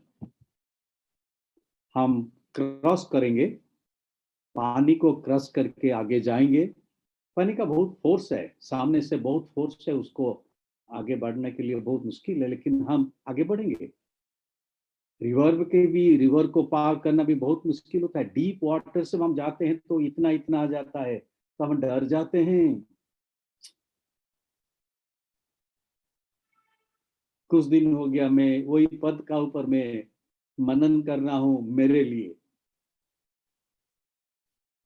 हम क्रॉस करेंगे, पानी को क्रॉस करके आगे जाएंगे. पानी का बहुत फोर्स है, सामने से बहुत फोर्स है, उसको आगे बढ़ने के लिए बहुत मुश्किल है, लेकिन हम आगे बढ़ेंगे. रिवर को पार करना भी बहुत मुश्किल होता है. डीप वाटर से हम जाते हैं तो इतना आ जाता है, तो हम डर जाते हैं. कुछ दिन हो गया मैं वही पद का ऊपर में मनन कर रहा हूं. मेरे लिए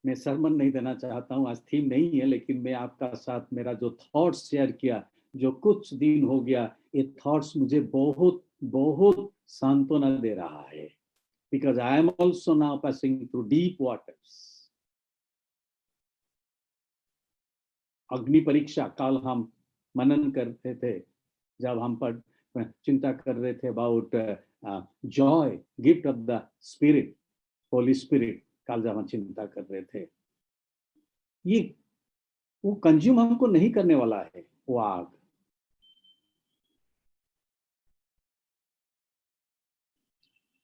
मैं सरमन नहीं देना चाहता हूं, आज थीम नहीं है, लेकिन मैं आपका साथ मेरा जो थॉट्स शेयर किया, जो कुछ दिन हो गया, ये थॉट्स मुझे बहुत बहुत सांत्वना दे रहा है. Because I am also now passing through deep waters. अग्नि परीक्षा कल हम मनन करते थे, जब हम चिंता कर रहे थे about Joy, gift of the spirit, Holi spirit. कल जब हम चिंता कर रहे थे, ये वो कंज्यूम हमको नहीं करने वाला है. वो आग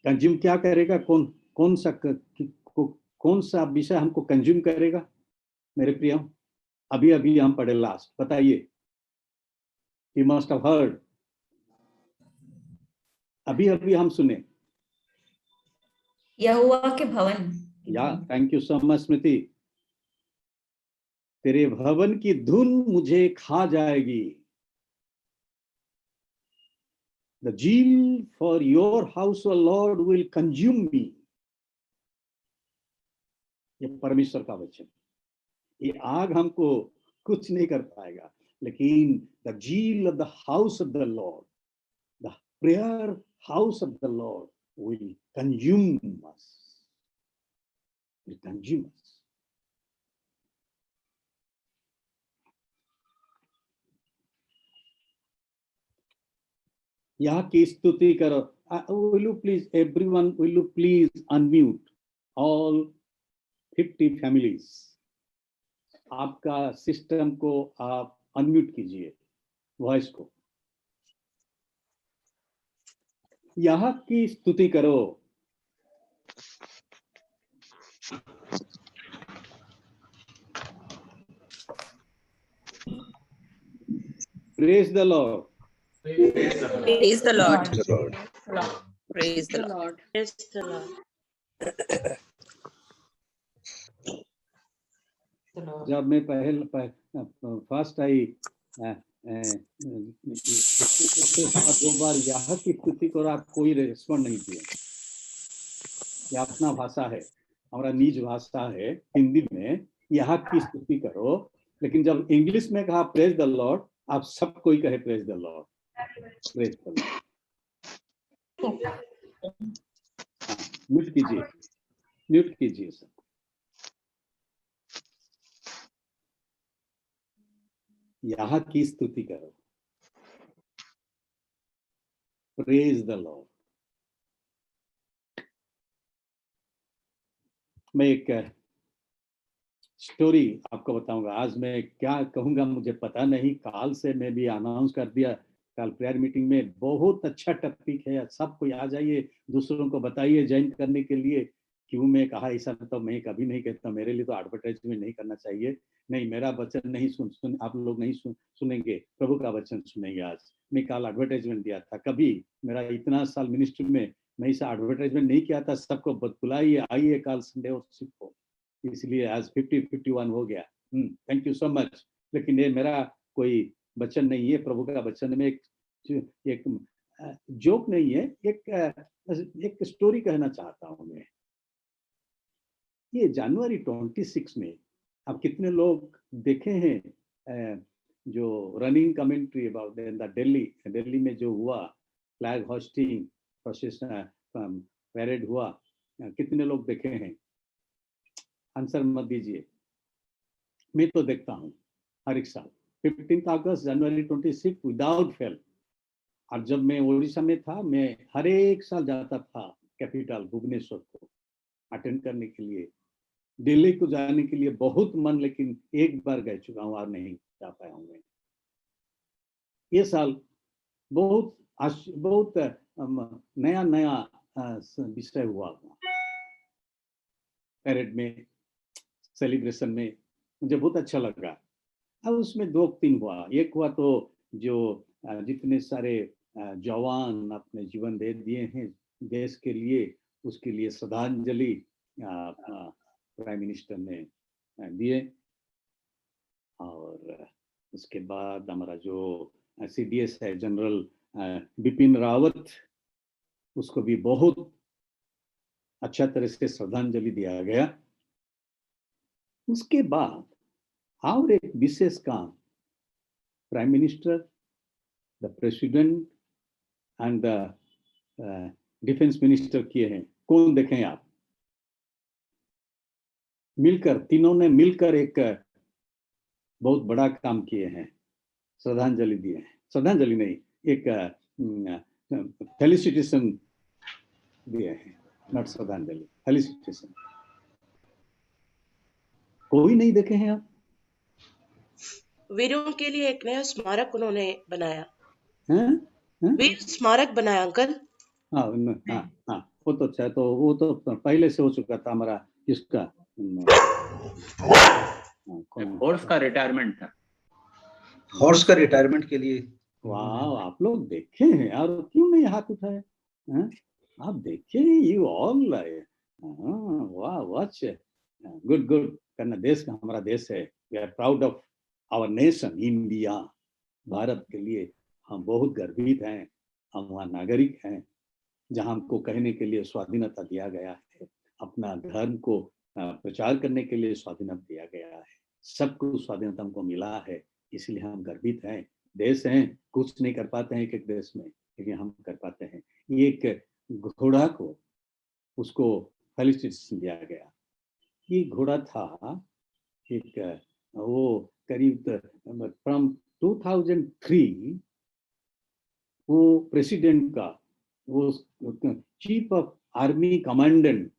कंज्यूम क्या करेगा? कौन सा विषय हमको कंज्यूम करेगा? मेरे प्रिय, अभी हम पढ़े लास्ट, बताइए. You must have heard. अभी हम सुने यहोवा के भवन. या थैंक यू सो मच स्मृति. तेरे भवन की धुन मुझे खा जाएगी. The zeal for your house, O Lord, will consume me. ये परमेश्वर का वचन. ये आग हमको कुछ नहीं कर पाएगा, लेकिन the zeal of the house of the Lord, the prayer house of the Lord will consume us. Will consume us. यहाँ की स्तुति करो. Will you please, everyone, will you please unmute all 50 families? आपका सिस्टम को आप unmute कीजिए, voice को. यहाँ की स्तुति करो. Praise the Lord. Praise the Lord. Praise the Lord. Praise the Lord. जब मैं फर्स्ट आई 2 बार यहाँ की स्तुति करो, आप कोई रेस्पॉन्ड नहीं किया। ये अपना भाषा है, हमारा निज भाषा है हिंदी में, यहाँ की स्तुति करो। लेकिन जब इंग्लिश में कहा प्रेज द लॉर्ड, आप सब कोई कहे praise the Lord, praise the Lord. Mute कीजिए, म्यूट कीजिए सब। यहाँ की स्तुति करो, प्रेज द लॉर्ड। मैं एक स्टोरी आपको बताऊंगा। आज मैं क्या कहूंगा मुझे पता नहीं, काल से मैं भी अनाउंस कर दिया, कल प्रेयर मीटिंग में बहुत अच्छा टॉपिक है, सब कोई आ जाइए, दूसरों को बताइए ज्वाइन करने के लिए। क्यों मैं कहा ऐसा तो मैं कभी नहीं कहता, मेरे लिए तो एडवर्टाइजमेंट नहीं करना चाहिए। नहीं, मेरा वचन नहीं सुन आप लोग नहीं सुनेंगे, प्रभु का वचन सुनेंगे। आज मैं कल एडवर्टाइजमेंट दिया था, कभी मेरा इतना साल मिनिस्ट्री में मैं ऐसा एडवर्टाइजमेंट नहीं किया था। सबको बुलाइए, आइए काल संडे और सीखो। इसलिए आज 50-51 हो गया। Thank you so much. लेकिन ये मेरा कोई वचन नहीं है, प्रभु का वचन में एक जोक नहीं है, एक स्टोरी कहना चाहता हूं मैं। ये जनवरी 26 में आप कितने लोग देखे हैं जो running commentary about the Delhi में जो हुआ फ्लैग होस्टिंग प्रोसेशन पैरेड हुआ, कितने लोग देखे हैं? आंसर मत दीजिए। मैं तो देखता हूँ हर एक साल 15 अगस्त, जनवरी 26 विदाउट फेल। और जब मैं ओडिशा में था, मैं हर एक साल जाता था कैपिटल भुवनेश्वर को अटेंड करने के लिए। दिल्ली को जाने के लिए बहुत मन, लेकिन एक बार गए चुका हूँ और नहीं जा पाया हूँ मैं। ये साल बहुत नया विषय हुआ पैरेड में, सेलिब्रेशन में, मुझे बहुत अच्छा लगा। अब उसमें 2-3 हुआ। एक हुआ तो जो जितने सारे जवान अपने जीवन दे दिए हैं देश के लिए, उसके लिए श्रद्धांजलि प्राइम मिनिस्टर ने दिए। और उसके बाद हमारा जो CDS है जनरल बिपिन रावत, उसको भी बहुत अच्छा तरह से श्रद्धांजलि दिया गया। उसके बाद और एक विशेष काम prime minister, the president and the defence minister किए हैं। कौन देखें आप? मिलकर, तीनों ने मिलकर एक बहुत बड़ा काम किए हैं, श्रद्धांजलि दिए हैं। श्रद्धांजलि नहीं, एक फेलिसिटेशन दिए हैं, नॉट श्रद्धांजलि, फेलिसिटेशन। कोई नहीं देखे हैं आप? वीरों के लिए एक नया स्मारक उन्होंने बनाया। हैं? वीर स्मारक बनाया अंकल। हाँ, वो तो चाहे तो वो तो पहले से हो चुका था हमारा। इसका हॉर्स का रिटायरमेंट था, हॉर्स का रिटायरमेंट के लिए। वाह, आप लोग देखे हैं और क्यों नहीं हाथ उठाए? आप देखे, यू ऑल, वाह, वॉच, गुड करना। देश का हमारा देश है, we are proud of our nation India. Bharat के लिए हम बहुत गर्वित हैं। हम वहाँ नागरिक हैं जहाँ हमको कहने के लिए स्वाधीनता दिया गया है, अपना धर्म को प्रचार करने के लिए स्वाधीनता दिया गया है, सबको स्वाधीनता हमको मिला है, इसलिए हम गर्वित हैं। देश हैं, कुछ नहीं कर पाते हैं एक देश में, लेकिन हम कर पाते हैं। एक घोड़ा को उसको फेलिसिटेशन दिया गया। ये घोड़ा था एक, वो करीब फ्रॉम 2003 वो प्रेसिडेंट का, वो चीफ ऑफ आर्मी कमांडेंट,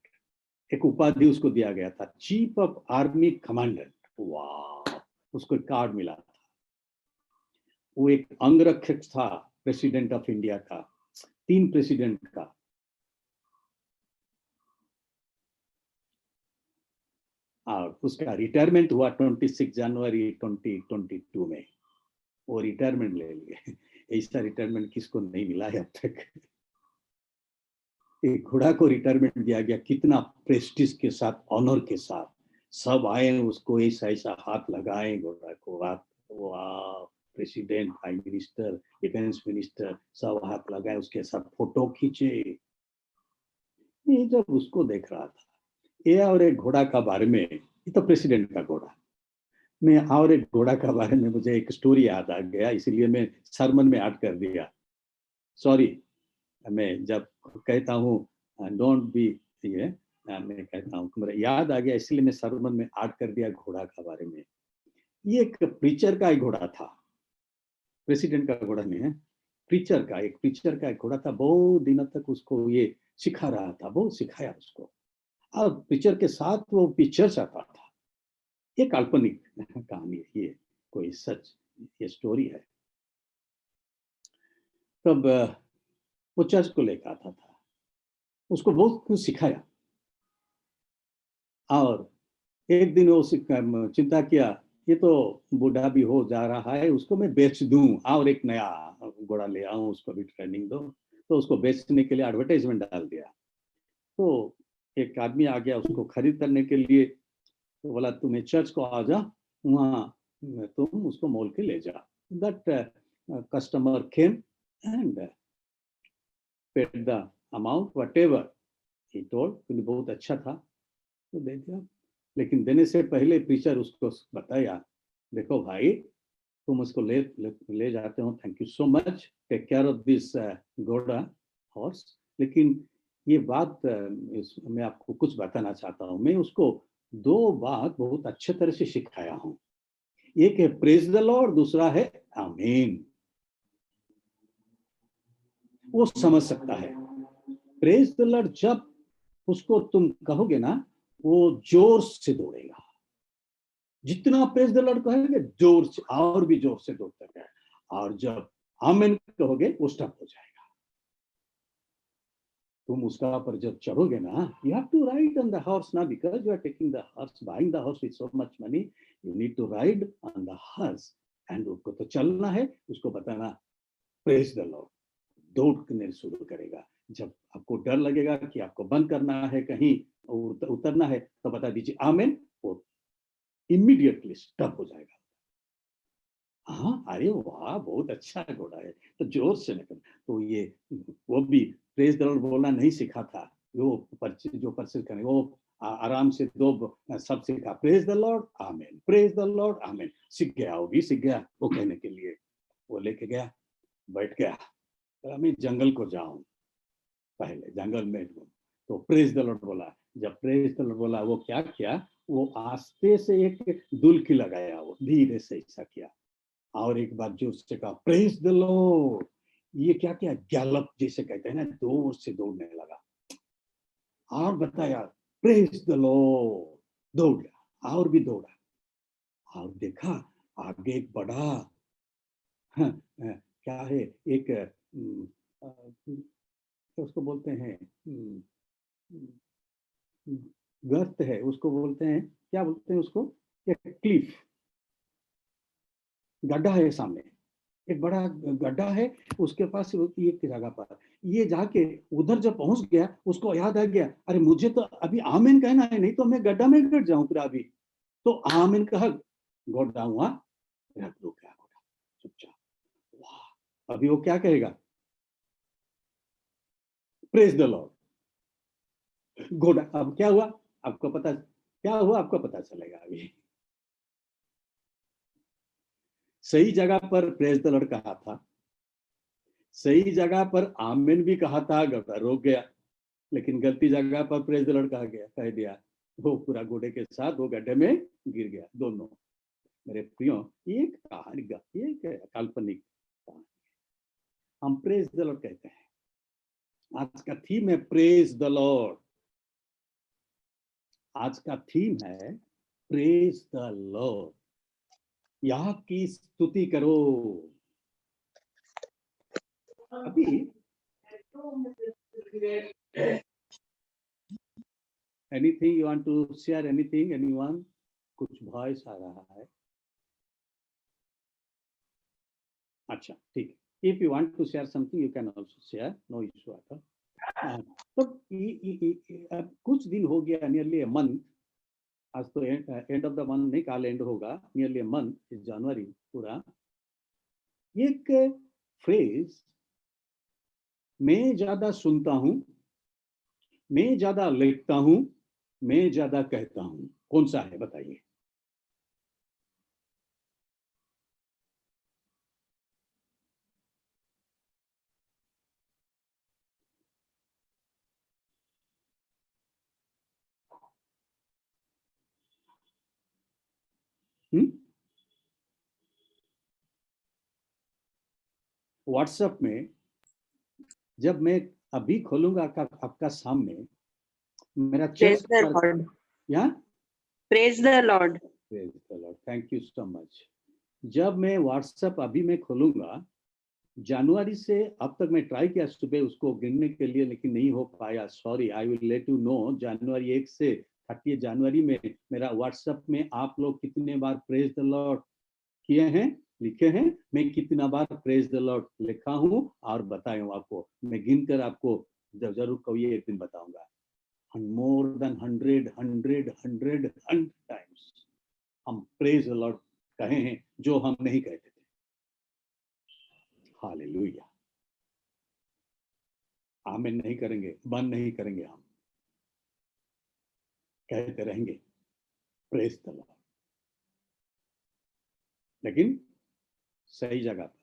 एक उपाधि उसको दिया गया था, चीफ ऑफ आर्मी कमांडेंट। वाह, उसको कार्ड मिला था। वो एक अंगरक्षक था प्रेसिडेंट ऑफ इंडिया का, 3 प्रेसिडेंट का। और उसका रिटायरमेंट हुआ 26 जनवरी 2022 में। वो रिटायरमेंट ले लिए। ऐसा रिटायरमेंट किसको नहीं मिला है अब तक। एक घोड़ा को रिटायरमेंट दिया गया, कितना प्रेस्टिज के साथ, ऑनर के साथ सब आए, उसको ऐसा ऐसा हाथ लगाए घोड़ा को, वाह, president, prime minister, defence minister सब हाथ लगाए, उसके साथ फोटो खींचे। ये जब उसको देख रहा था, ये और एक घोड़ा का बारे में, ये तो प्रेसिडेंट का घोड़ा, मैं और एक घोड़ा का बारे में मुझे एक स्टोरी याद आ गया, इसलिए मैं सरमन में ऐड कर दिया। सॉरी, मैं जब कहता हूँ डोंट बी, ये मैं कहता हूँ मेरा याद आ गया, इसलिए मैं सरमन में ऐड कर दिया घोड़ा का बारे में। ये एक प्रीचर का एक घोड़ा था, प्रेसिडेंट का घोड़ा नहीं है, प्रीचर का एक घोड़ा था। बहुत दिनों तक उसको ये सिखा रहा था, बहुत सिखाया उसको, और प्रीचर के साथ वो पिक्चर चाहता था। ये काल्पनिक कहानी है, ये कोई सच, ये स्टोरी है। तब वो चर्च को लेकर आता था, उसको बहुत कुछ सिखाया, और एक दिन वो चिंता किया, ये तो बूढ़ा भी हो जा रहा है, उसको मैं बेच दूं और एक नया घोड़ा ले आऊं, उसको भी ट्रेनिंग दो। तो उसको बेचने के लिए एडवर्टाइजमेंट डाल दिया। तो एक आदमी आ गया उसको खरीद करने के लिए, तो बोला तुम्हें चर्च को आ जा, वहाँ तुम उसको मोल के ले जा। That customer came and paid the amount whatever he told, क्योंकि बहुत अच्छा था तो दे दिया। लेकिन देने से पहले प्रीचर उसको बताया, देखो भाई तुम उसको ले जाते हो, thank you so much, take care of this घोड़ा हॉर्स, लेकिन ये बात मैं आपको कुछ बताना चाहता हूँ। मैं उसको दो बात बहुत अच्छे तरह से सिखाया हूँ, एक है प्रेज द लॉर्ड, दूसरा है आमीन। वो समझ सकता है। प्रेज द लॉर्ड जब उसको तुम कहोगे ना, वो जोर से दौड़ेगा, जितना प्रेज द लॉर्ड कहेंगे जोर से, और भी जोर से दौड़ता है। और जब आमीन कहोगे वो स्टॉप हो जाएगा। तुम उसका पर जब चढ़ोगे ना, you have to ride on the horse ना, because you are taking the horse, buying the horse with so much money, you need to ride on the horse, and उसको तो चलना है, उसको बताना praise the Lord, दौड़ने शुरू करेगा। जब आपको डर लगेगा कि आपको बंद करना है, कहीं उतरना है, तो बता दीजिए आमीन, वो इमीडिएटली स्टॉप हो जाएगा। हाँ, अरे वाह, बहुत अच्छा घोड़ा है, तो जोर से निकल। तो ये वो भी प्रेज द लॉर्ड बोलना नहीं सीखा था, वो परचेज करने, वो आराम से दो सब सीखा, प्रेज द लॉर्ड आमीन, प्रेज द लॉर्ड आमीन, सीख गया, वो भी सीख गया वो कहने के लिए। वो लेके गया, बैठ गया, तो मैं जंगल को जाऊं, पहले जंगल में, तो प्रेज द लॉर्ड बोला। जब प्रेज द लॉर्ड बोला, वो क्या किया, वो आस्ते से एक दुल्की लगाया, वो धीरे से ऐसा किया, और एक बार जोर से कहा प्रेज द लॉर्ड। ये क्या किया, गैलप जैसे कहते हैं ना, जोर से दौड़ने लगा, और बताया प्रेज द लॉर्ड, दौड़ गया, और भी दौड़ा, और देखा आगे एक बड़ा क्या है, एक उसको बोलते हैं गर्त है, उसको बोलते हैं, क्या बोलते हैं उसको, एक क्लिफ, गड्ढा है सामने, एक बड़ा गड्ढा है, उसके पास एक जगह पर ये जाके उधर जब पहुंच गया, उसको याद आ गया, अरे मुझे तो अभी आमीन कहना है, नहीं तो मैं गड्ढा में गिर जाऊं फिर अभी। तो आमीन कहा, घोड़ा हुआ, रख दो क्या घोड़ा चुपचाप। वाह, अभी वो क्या कहेगा, प्रेज द लॉर्ड। घोड़ा अब क्या हुआ आपको पता, क्या हुआ आपको पता चलेगा अभी। सही जगह पर प्रेज द लॉर्ड कहा था, सही जगह पर आमीन भी कहा था, घोड़ा रोक गया, लेकिन गलती जगह पर प्रेज द लॉर्ड कह दिया, वो पूरा घोड़े के साथ वो गड्ढे में गिर गया दोनों। मेरे प्रियो, एक कहानी, एक काल्पनिक कहानी, हम प्रेज द लॉर्ड कहते हैं। आज का थीम है प्रेज द लॉर्ड, आज का थीम है प्रेज द लॉर्ड, यह की स्तुति करो। अभी anything you want to share, anything, anyone, कुछ वॉइस आ रहा है, अच्छा ठीक, if you want to share something you can also share, no issue at all. तो अब कुछ दिन हो गया, नियरली ए मंथ, आज तो एंड ऑफ द मंथ नहीं, काल एंड होगा, नियरली ए मंथ, इस जनवरी पूरा, एक फ्रेज मैं ज्यादा सुनता हूं, मैं ज्यादा लिखता हूं, मैं ज्यादा कहता हूं, कौन सा है बताइए? व्हाट्सएप में जब मैं अभी खोलूंगा आपका सामने, मेरा Praise चेस्ट the पर, Lord. या Praise the Lord. Praise the Lord, thank you so much. जब मैं व्हाट्सएप अभी मैं खोलूंगा, जनवरी से अब तक मैं ट्राई किया सुबह उसको गिनने के लिए, लेकिन नहीं हो पाया, sorry. I will let you know, जनवरी 1 से 30 जनवरी में मेरा व्हाट्सएप में आप लोग कितने बार प्रेज द लॉर्ड किए हैं, लिखे हैं, मैं कितना बार प्रेज द लॉर्ड लिखा हूं और बताया हूं आपको, मैं गिनकर आपको जरूर कोई एक दिन बताऊंगा। मोर देन 100 टाइम्स हम प्रेज द लॉर्ड कहे हैं, जो हम नहीं कहते थे। हालेलुया। आमीन नहीं करेंगे, बंद नहीं करेंगे, हम कहते रहेंगे प्रेज द लॉर्ड, लेकिन सही जगह पर।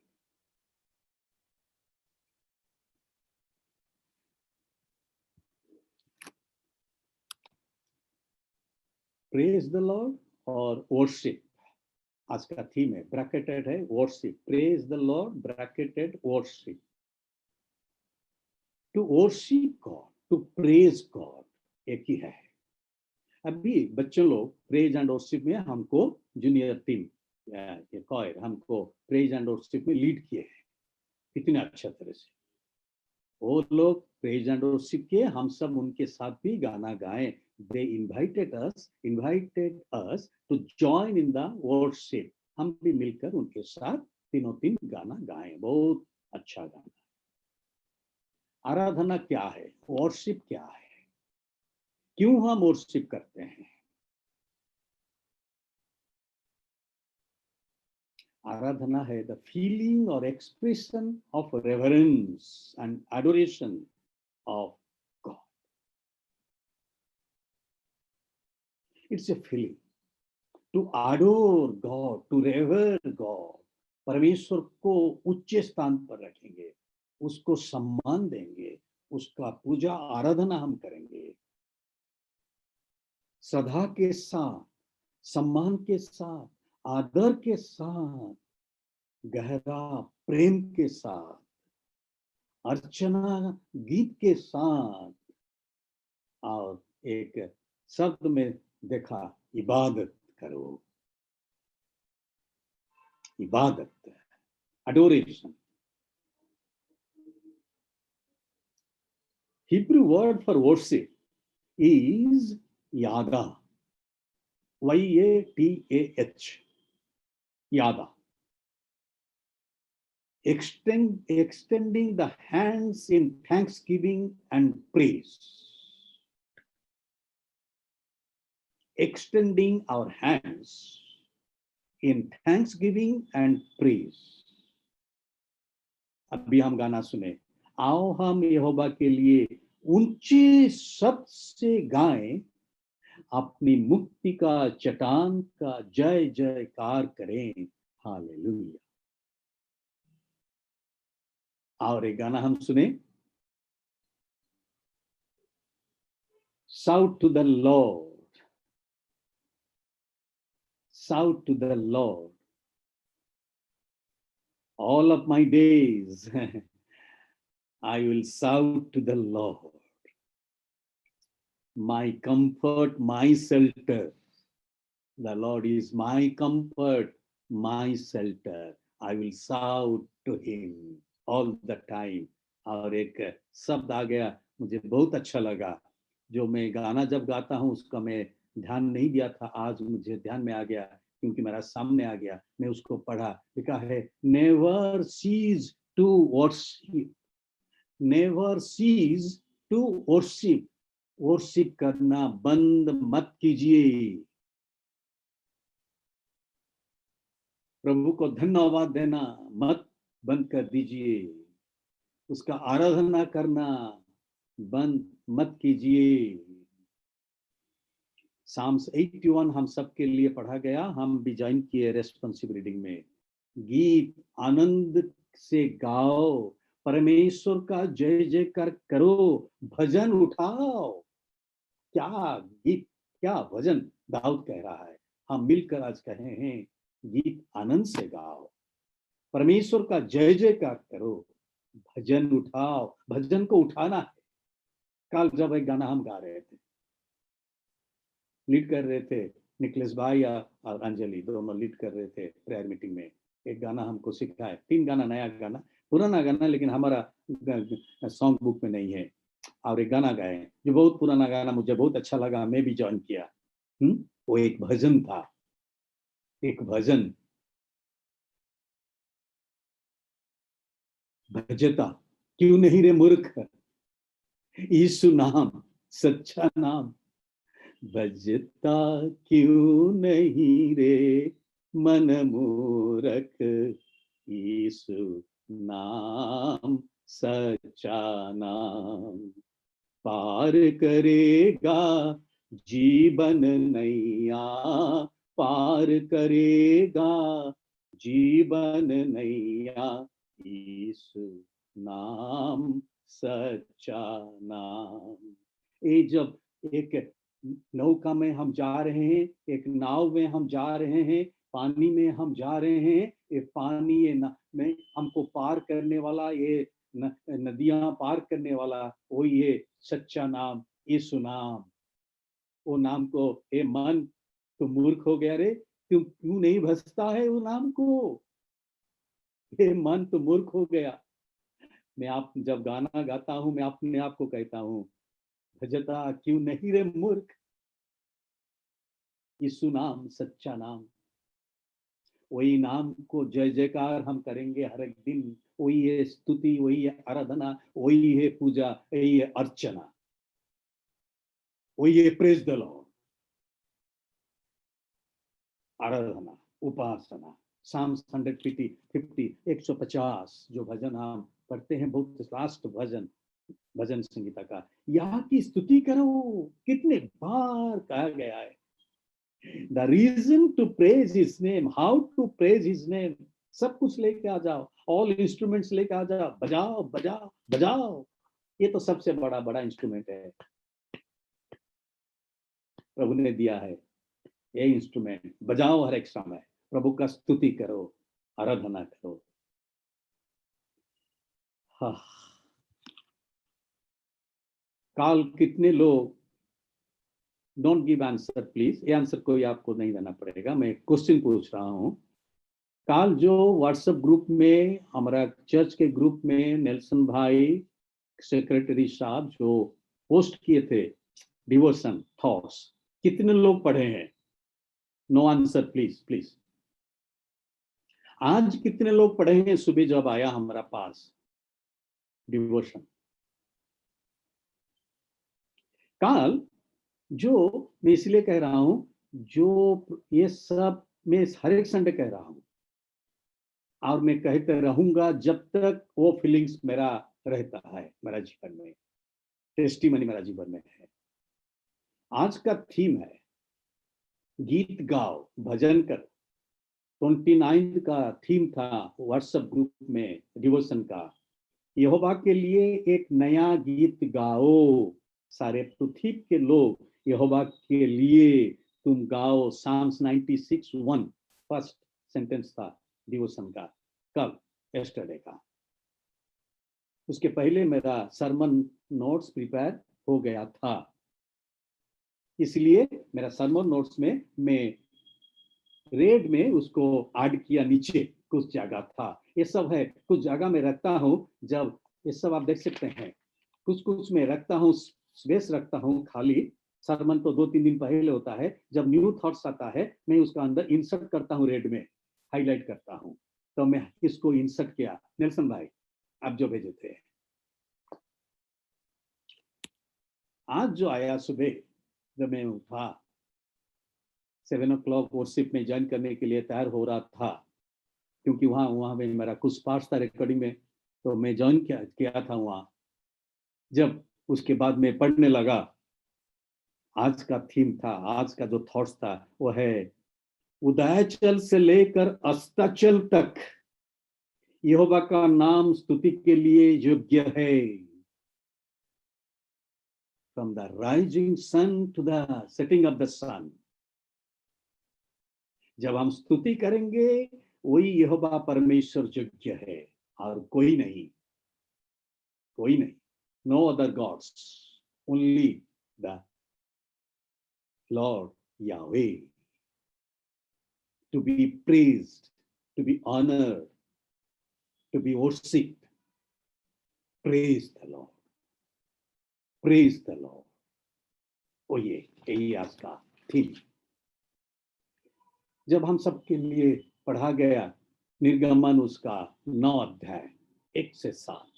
प्रेज द लॉर्ड और वर्शिप आज का थीम है, ब्रैकेटेड है worship. Praise the Lord bracketed worship. To worship God, to praise God एक ही है। अभी बच्चों लोग प्रेज एंड वर्शिप में हमको जूनियर टीम ये कॉयर हमको प्रेज एंड वर्शिप में लीड किए हैं, कितने अच्छा तरह से वो लोग प्रेज एंड वर्शिप किए, हम सब उनके साथ भी गाना गाएं। They invited us to join in the worship. हम भी मिलकर उनके साथ तीनों तीन गाना गाएं, बहुत अच्छा गाना। आराधना क्या है, वर्शिप क्या है, क्यों हम वर्शिप करते हैं? आराधना है द फीलिंग और expression of reverence and adoration of God. It's a feeling to adore God, to revere God. परमेश्वर को उच्च स्थान पर रखेंगे, उसको सम्मान देंगे, उसका पूजा आराधना हम करेंगे श्रद्धा के साथ, सम्मान के साथ, आदर के साथ, गहरा प्रेम के साथ, अर्चना गीत के साथ, और एक शब्द में देखा इबादत करो, इबादत, adoration. Hebrew word for worship is yada, Y-A-T-A-H, yada. Extending the hands in thanksgiving and praise. Extending our hands in thanksgiving and praise. अभी हम गाना सुने, आओ हम यहोवा के लिए ऊंचे शब्द से गाएं, अपनी मुक्ति का चट्टान का जय जयकार करें। हालेलुया। और एक गाना हम सुने, shout to the Lord, shout to the Lord all of my days. I will shout to the Lord, my comfort, my shelter. The Lord is my comfort, my shelter. I will shout to him all the time. और एक शब्द आ गया, मुझे बहुत अच्छा लगा, जो मैं गाना जब गाता हूँ उसका मैं ध्यान नहीं दिया था, आज मुझे ध्यान में आ गया क्योंकि मेरा सामने आ गया, मैं उसको पढ़ा। लिखा है, never cease to worship, never cease to worship, worship करना बंद मत कीजिए। प्रभु को धन्यवाद देना मत बंद कर दीजिए, उसका आराधना करना बंद मत कीजिए। साम्स 81 हम सबके लिए पढ़ा गया, हम भी ज्वाइन किए रेस्पॉन्सिव रीडिंग में। गीत आनंद से गाओ, परमेश्वर का जय जयकार करो, भजन उठाओ। क्या गीत, क्या भजन दाऊद कह रहा है, हम मिलकर आज कहे हैं गीत आनंद से गाओ, परमेश्वर का जय जयकार करो, भजन उठाओ। भजन को उठाना है। कल जब एक गाना हम गा रहे थे, लीड कर रहे थे, निकलेश भाई और अंजलि दोनों लीड कर रहे थे प्रेयर मीटिंग में। एक गाना हमको सिखाया, 3 गाना, नया गाना, पुराना गाना, लेकिन हमारा सॉन्ग बुक में नहीं है, और एक गाना गाए जो बहुत पुराना गाना, मुझे बहुत अच्छा लगा, मैं भी ज्वाइन किया। वो एक भजन था, एक भजन, भजता क्यों नहीं रे मूर्ख, यीशु नाम सच्चा नाम, भजता क्यों नहीं रे मन मूर्ख, यीशु नाम सच्चा नाम, पार करेगा जीवन नैया, पार करेगा जीवन नैया, यीशु नाम सच्चा नाम। ये जब एक नौका में हम जा रहे हैं, एक नाव में हम जा रहे हैं, पानी में हम जा रहे हैं, ये पानी ये में हमको पार करने वाला, ये नदियां पार करने वाला वो ये सच्चा नाम यीशु नाम। वो नाम को, ए मन तो मूर्ख हो गया रे, क्यों क्यों नहीं भजता है वो नाम को, ये मन तो मूर्ख हो गया। मैं आप जब गाना गाता हूं, मैं अपने आप को कहता हूं, भजता क्यों नहीं रे मूर्ख, यीशु नाम सच्चा नाम। वही नाम को जय जयकार हम करेंगे हर एक दिन, वही है स्तुति, वही है आराधना, वही है पूजा, वही है अर्चना, वही है प्रेज द लॉर्ड, आराधना, उपासना। साम्स 150 150 जो भजन हम पढ़ते हैं, बहुत लास्ट भजन, भजन संगीता का, यहाँ की स्तुति करो, कितने बार कहा गया है। The reason to praise his name, how to praise his name, सब कुछ लेके आ जाओ, all instruments लेके आ जाओ, बजाओ बजाओ बजाओ। ये तो सबसे बड़ा बड़ा इंस्ट्रूमेंट है, प्रभु ने दिया है ये इंस्ट्रूमेंट। बजाओ हर एक समय, प्रभु का स्तुति करो, आराधना करो। हाँ, काल कितने लोग, डोंट गिव आंसर प्लीज, ये आंसर कोई आपको नहीं देना पड़ेगा, मैं क्वेश्चन पूछ रहा हूं। काल जो व्हाट्सएप ग्रुप में, हमारा चर्च के ग्रुप में नेल्सन भाई सेक्रेटरी साहब जो पोस्ट किए थे डिवोशन थॉट्स, कितने लोग पढ़े हैं? No answer please please. आज कितने लोग पढ़े हैं सुबह जब आया हमारा पास डिवोशन? काल जो मैं इसलिए कह रहा हूं, जो ये सब मैं हर एक संडे कह रहा हूं और मैं कहते रहूंगा जब तक वो फीलिंग्स मेरा रहता है, मेरा जीवन में टेस्टीमनी मेरा जीवन में है। आज का थीम है गीत गाओ भजन कर। 29 का थीम था व्हाट्सएप ग्रुप में डिवोशन का, यहोवा के लिए एक नया गीत गाओ, सारे पृथ्वी के लोग यहोवा के लिए तुम गाओ। साम्स 96:1 फर्स्ट सेंटेंस था डिवोशन का, कल यस्टरडे का। उसके पहले मेरा सरमन नोट्स प्रिपेयर हो गया था, इसलिए मेरा सरमन नोट्स में मैं रेड में उसको ऐड किया, नीचे कुछ जगह था, ये सब है, कुछ जगह में रखता हूँ। जब ये सब आप देख सकते हैं, कुछ कुछ में रखता हूँ, स्पेस रखता हूँ खाली। सरमन तो 2-3 दिन पहले होता है, जब न्यू थॉट्स आता है मैं उसका अंदर इंसर्ट करता हूँ, रेड में हाईलाइट करता हूँ। तो मैं इसको इंसर्ट किया, नेल्सन भाई आप जो भेजे थे। आज जो आया सुबह जब मैं उठा 7 o'clock वर्शिप में ज्वाइन करने के लिए तैयार हो रहा था, क्योंकि वहाँ में मेरा कुछ पार्ट्स था रिकॉर्डिंग में, तो मैं ज्वाइन किया था वहाँ। जब उसके बाद मैं पढ़ने लगा, आज का थीम था, आज का जो थॉट्स था वो है उदयाचल से लेकर अस्ताचल तक यहोवा का नाम स्तुति के लिए योग्य है। From the rising sun to the setting of the sun. जब हम स्तुति करेंगे वही यहोवा परमेश्वर योग्य है और कोई नहीं, कोई नहीं। No other gods, only the Lord Yahweh, to be praised, to be honored, to be worshipped. Praise the Lord. Praise the Lord. ओ ये यही आज का थीम। जब हम सबके लिए पढ़ा गया निर्गमन उसका 9 अध्याय 1 से 7,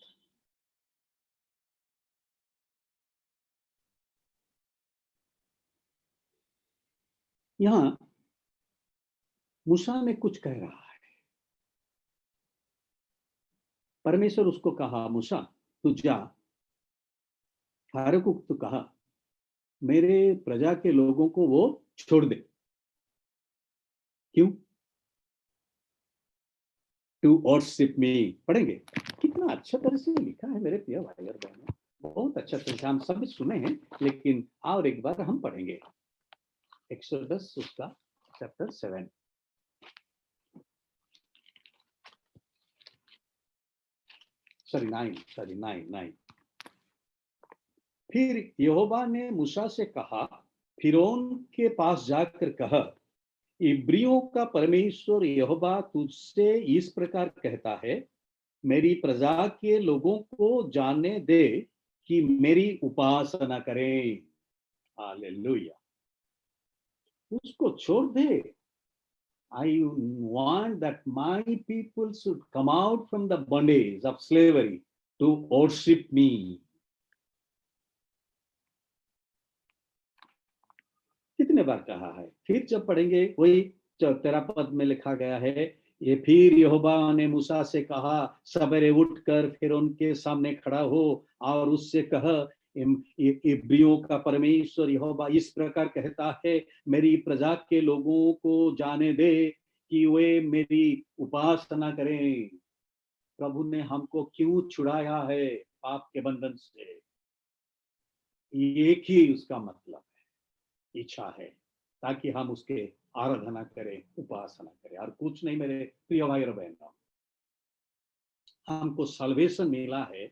यहां मूसा ने कुछ कह रहा है। परमेश्वर उसको कहा, मूसा तू जा, फारो को तो कहा मेरे प्रजा के लोगों को वो छोड़ दे। क्यों? To worship me. पढ़ेंगे, कितना अच्छा तरह से लिखा है मेरे प्रिय भाई और बहनों, बहुत अच्छा तरह से हम सब सुने हैं, लेकिन और एक बार हम पढ़ेंगे एक्सोडस उसका चैप्टर 7। सॉरी 9। फिर यहोवा ने मूसा से कहा, फिरौन के पास जाकर कहा, इब्रियों का परमेश्वर यहोवा तुझसे इस प्रकार कहता है, मेरी प्रजा के लोगों को जानने दे कि मेरी उपासना करें। हालेलुया। उसको छोड़ दे। I want that my people should come out from the bondage of slavery to worship me. कितने बार कहा है? फिर जब पढ़ेंगे वही 13 पद में लिखा गया है, ये फिर यहोवा ने मूसा से कहा, सवेरे उठकर फिर उनके सामने खड़ा हो और उससे कह, इब्रियों का परमेश्वर यहोवा इस प्रकार कहता है, मेरी प्रजा के लोगों को जाने दे कि वे मेरी उपासना करें। प्रभु ने हमको क्यों छुड़ाया है पाप के बंधन से? एक ही उसका मतलब है, इच्छा है, ताकि हम उसके आराधना करें, उपासना करें, और कुछ नहीं। मेरे प्रिय भाई और बहनों, हमको सल्वेशन मिला है,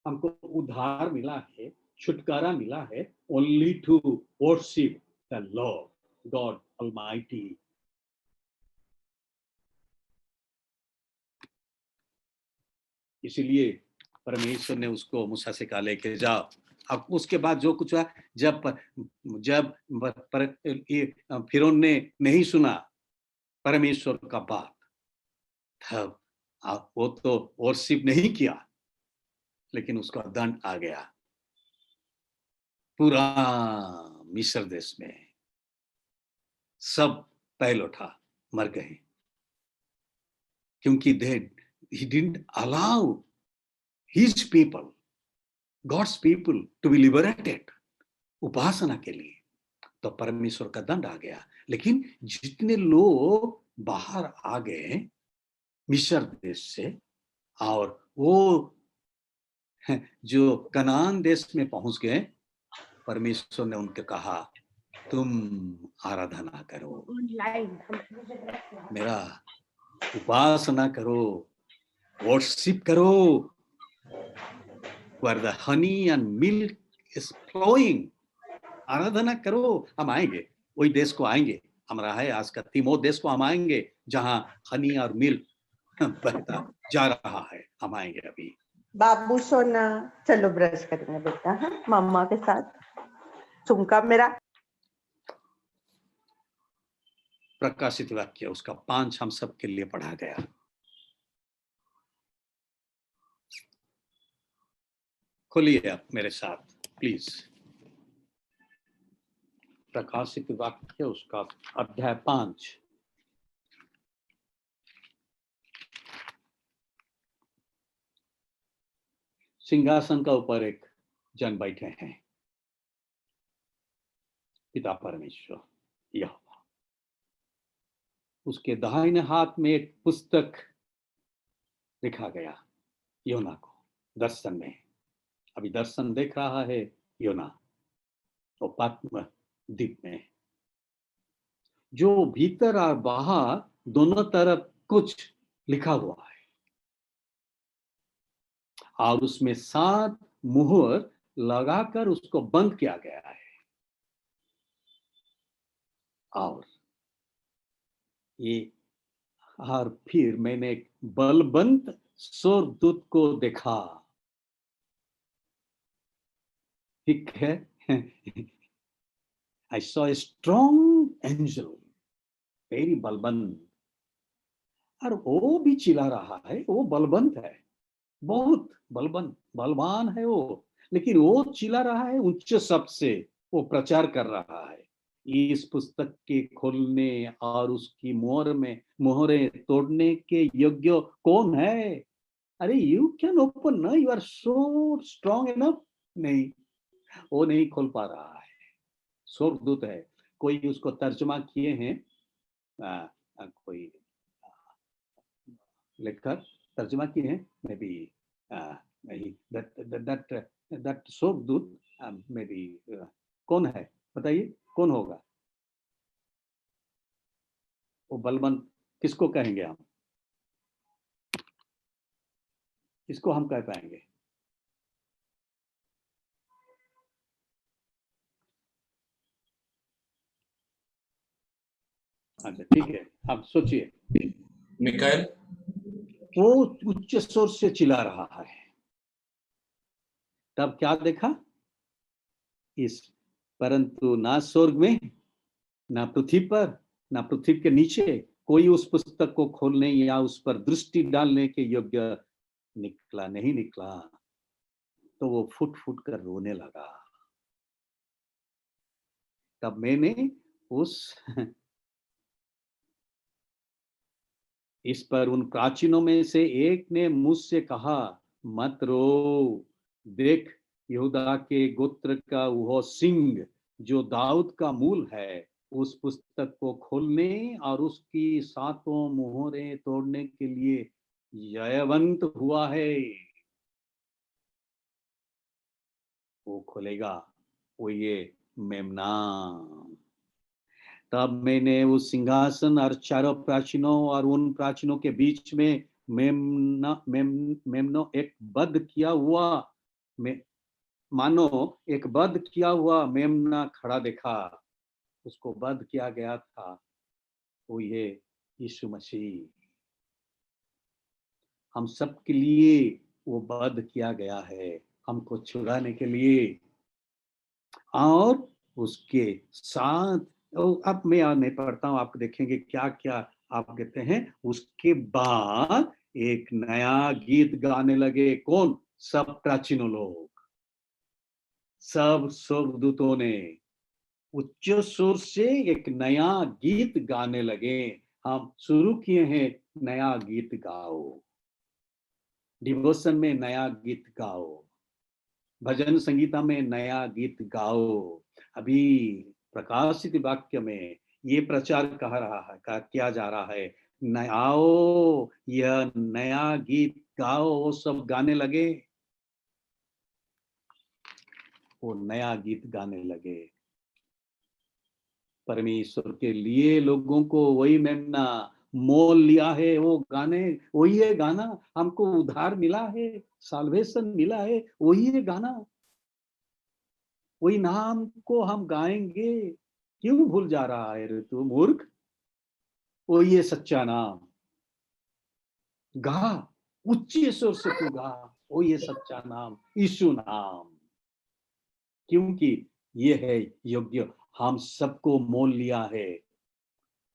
हमको उद्धार मिला है, छुटकारा मिला है, only to worship the Lord God Almighty. इसीलिए परमेश्वर ने उसको मूसा से कहा, लेके जाओ। अब उसके बाद जो कुछ हुआ, जब फिरौन ने नहीं सुना परमेश्वर का बात, तब वो तो वर्शिप नहीं किया, लेकिन उसका दंड आ गया। पूरा मिस्र देश में सब पहलौठा मर गए, क्योंकि he didn't allow his people, God's people, to be liberated उपासना के लिए। तो परमेश्वर का दंड आ गया। लेकिन जितने लोग बाहर आ गए मिस्र देश से, और वो जो कनान देश में पहुंच गए, परमेश्वर ने उनके कहा, तुम आराधना करो, मेरा उपासना करो, वर्शिप करो, where the honey and milk is flowing। आराधना करो। हम आएंगे, वही देश को आएंगे, हमारा है आज का थीम, वो देश को हम आएंगे जहां हनी और मिल्क बहता जा रहा है। हम आएंगे अभी। बाबू सोना, चलो ब्रश करेंगे बेटा, हाँ मम्मा के साथ। चुमका मेरा। प्रकाशित वाक्य उसका 5 हम सब के लिए पढ़ा गया। खोलिए आप मेरे साथ प्लीज। प्रकाशित वाक्य उसका अध्याय 5। सिंहासन का ऊपर एक जन बैठे हैं, पिता परमेश्वर यहोवा। उसके दाहिने हाथ में एक पुस्तक लिखा गया योना को दर्शन में। अभी दर्शन देख रहा है योना और पात्म द्वीप में, जो भीतर और बाहर दोनों तरफ कुछ लिखा हुआ है और उसमें 7 मुहर लगाकर उसको बंद किया गया है। और ये और फिर मैंने एक बलवंत स्वर्गदूत को देखा। ठीक है, I saw a strong angel, very Balwant, और वो भी चिल्ला रहा है। वो बलवंत है, बहुत बलवंत, बलवान है वो, लेकिन वो चिल्ला रहा है उच्च शब्द से। वो प्रचार कर रहा है, इस पुस्तक के खोलने और उसकी मोहरें तोड़ने के योग्य कौन है? अरे यू कैन ओपन ना, you are so strong enough. नहीं, वो नहीं खोल पा रहा है। स्वर्गदूत है, कोई उसको तर्जुमा किए हैं, कोई लेखक तर्जुमा किए हैं, मे बी दैट स्वर्गदूत मे बी कौन है? बताइए कौन होगा वो बलवंत? किसको कहेंगे हम? किसको हम कह पाएंगे? अच्छा ठीक है, आप सोचिए। मिकाएल। वो उच्च स्वर से चिल्ला रहा है। तब क्या देखा? परंतु ना स्वर्ग में, ना पृथ्वी पर, ना पृथ्वी के नीचे कोई उस पुस्तक को खोलने या उस पर दृष्टि डालने के योग्य नहीं निकला। तो वो फुट फुट कर रोने लगा। तब मैंने इस पर उन प्राचीनों में से एक ने मुझसे कहा, मत रो, देख यहूदा के गोत्र का वह सिंह जो दाऊद का मूल है, उस पुस्तक को खोलने और उसकी 7 मोहरें तोड़ने के लिए जयवंत हुआ है। वो खोलेगा, वो ये मेमना। तब मैंने उस सिंहासन और चारों प्राचीनों और उन प्राचीनों के बीच में मेमनो एक बद्ध किया हुआ, मानो एक बद्ध किया हुआ मेमना खड़ा देखा। उसको बद्ध किया गया था, वो ये यीशु मसीह। हम सब के लिए वो बद्ध किया गया है, हमको छुड़ाने के लिए। और उसके साथ, अब मैं नहीं पढ़ता हूँ, आप देखेंगे क्या क्या आप कहते हैं। उसके बाद एक नया गीत गाने लगे। कौन? सब प्राचीनों लोग, सब स्वर्गदूतों ने उच्च सुर से एक नया गीत गाने लगे। हम शुरू किए हैं, नया गीत गाओ, डिवोशन में नया गीत गाओ, भजन संगीता में नया गीत गाओ। अभी प्रकाशित वाक्य में ये प्रचार कह रहा है, किया जा रहा है, आओ यह नया गीत गाओ। वो सब गाने लगे, वो नया गीत गाने लगे। परमेश्वर के लिए लोगों को वही मेमना मोल लिया है। वो गाने, वही है गाना, हमको उद्धार मिला है, साल्वेशन मिला है, वही है गाना, वही नाम को हम गाएंगे। क्यों भूल जा रहा है रे तू मूर्ख? वो ये सच्चा नाम गा, उच्च स्वर से तू गा, वो ये सच्चा नाम, यीशु नाम। क्योंकि ये है योग्य, हम सबको मोल लिया है।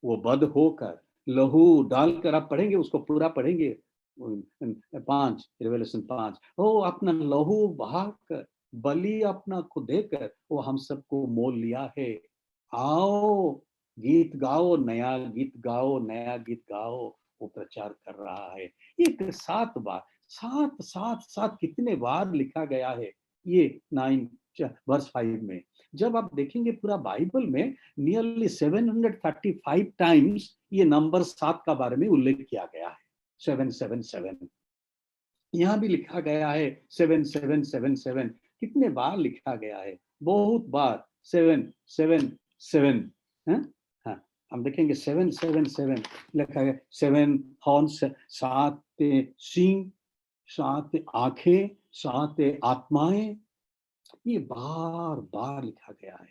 वो बद होकर लहू डालकर, आप पढ़ेंगे उसको, पूरा पढ़ेंगे 5 रेवलेशन 5। वो अपना लहू बहाकर, बलि अपना को देकर वो हम सबको मोल लिया है। आओ गीत गाओ, नया गीत गाओ, नया गीत गाओ, वो प्रचार कर रहा है। एक 7 बार, 7 7 7 कितने बार लिखा गया है ये 9 वर्स 5 में। जब आप देखेंगे पूरा बाइबल में नियरली 735 टाइम्स ये नंबर 7 का बारे में उल्लेख किया गया है। 777 यहाँ भी लिखा गया है 7777। कितने बार लिखा गया है? बहुत बार 777 है। हाँ, हम देखेंगे 777 लिखा है। 7 हॉर्न्स, 7 सींग, 7 आंखें, 7 आत्माएं, ये बार बार लिखा गया है।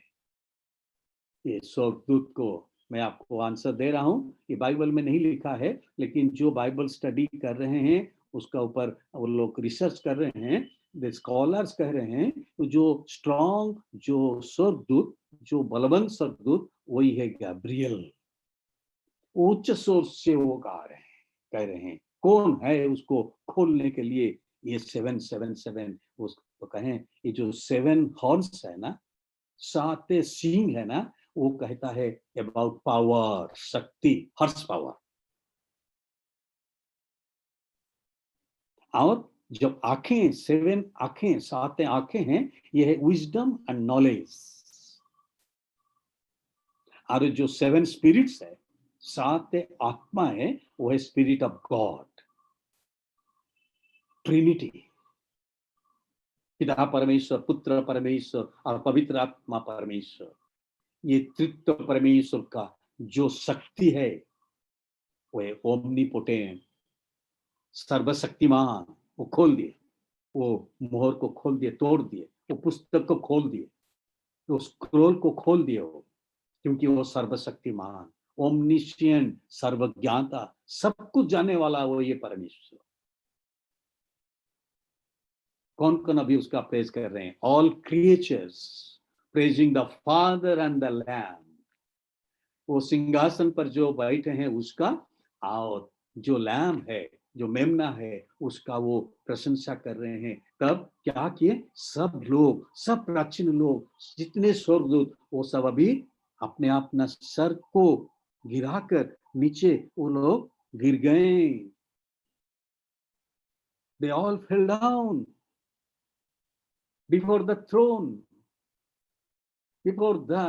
ये स्वर्गदूत को मैं आपको आंसर दे रहा हूँ, ये बाइबल में नहीं लिखा है, लेकिन जो बाइबल स्टडी कर रहे हैं उसका ऊपर वो लोग रिसर्च कर रहे हैं, द स्कॉलर्स कह रहे हैं जो स्ट्रॉन्ग, जो स्वर्गदूत, जो बलवंत स्वर्गदूत वही है गैब्रियल। उच्च स्वर से वो गा रहे हैं, कह रहे हैं कौन है उसको खोलने के लिए। ये 777 उसको कहें, ये जो 7 हॉर्न्स है ना, 7 सींग है ना, वो कहता है अबाउट पावर, शक्ति, हॉर्स पावर। और जब आंखें, 7 आंखें, 7 आंखें हैं, ये है विजडम एंड नॉलेज। और जो 7 स्पिरिट्स है, 7 आत्मा है, वो है स्पिरिट ऑफ गॉड, ट्रिनिटी, पिता परमेश्वर, पुत्र परमेश्वर और पवित्र आत्मा परमेश्वर। ये तृत्व परमेश्वर का जो शक्ति है वो है ओमनीपोटेंट, सर्वशक्तिमान। वो खोल दिए, वो मोहर को खोल दिए, तोड़ दिए, वो पुस्तक को खोल दिए, वो स्क्रोल को खोल दिए वो, क्योंकि वो सर्वशक्तिमान, ओमनिशियंट, सर्वज्ञाता, सब कुछ जानने वाला वो ये परमेश्वर। कौन कौन अभी उसका प्रेज कर रहे हैं? All creatures praising the Father and the Lamb. वो सिंहासन पर जो बैठे हैं उसका, और जो लैम है, जो मेमना है, उसका वो प्रशंसा कर रहे हैं। तब क्या किए? सब लोग, सब प्राचीन लोग, जितने स्वर्गदूत, वो सब अभी अपने अपना सर को गिराकर नीचे वो लोग गिर गए। They all fell down before the throne, before the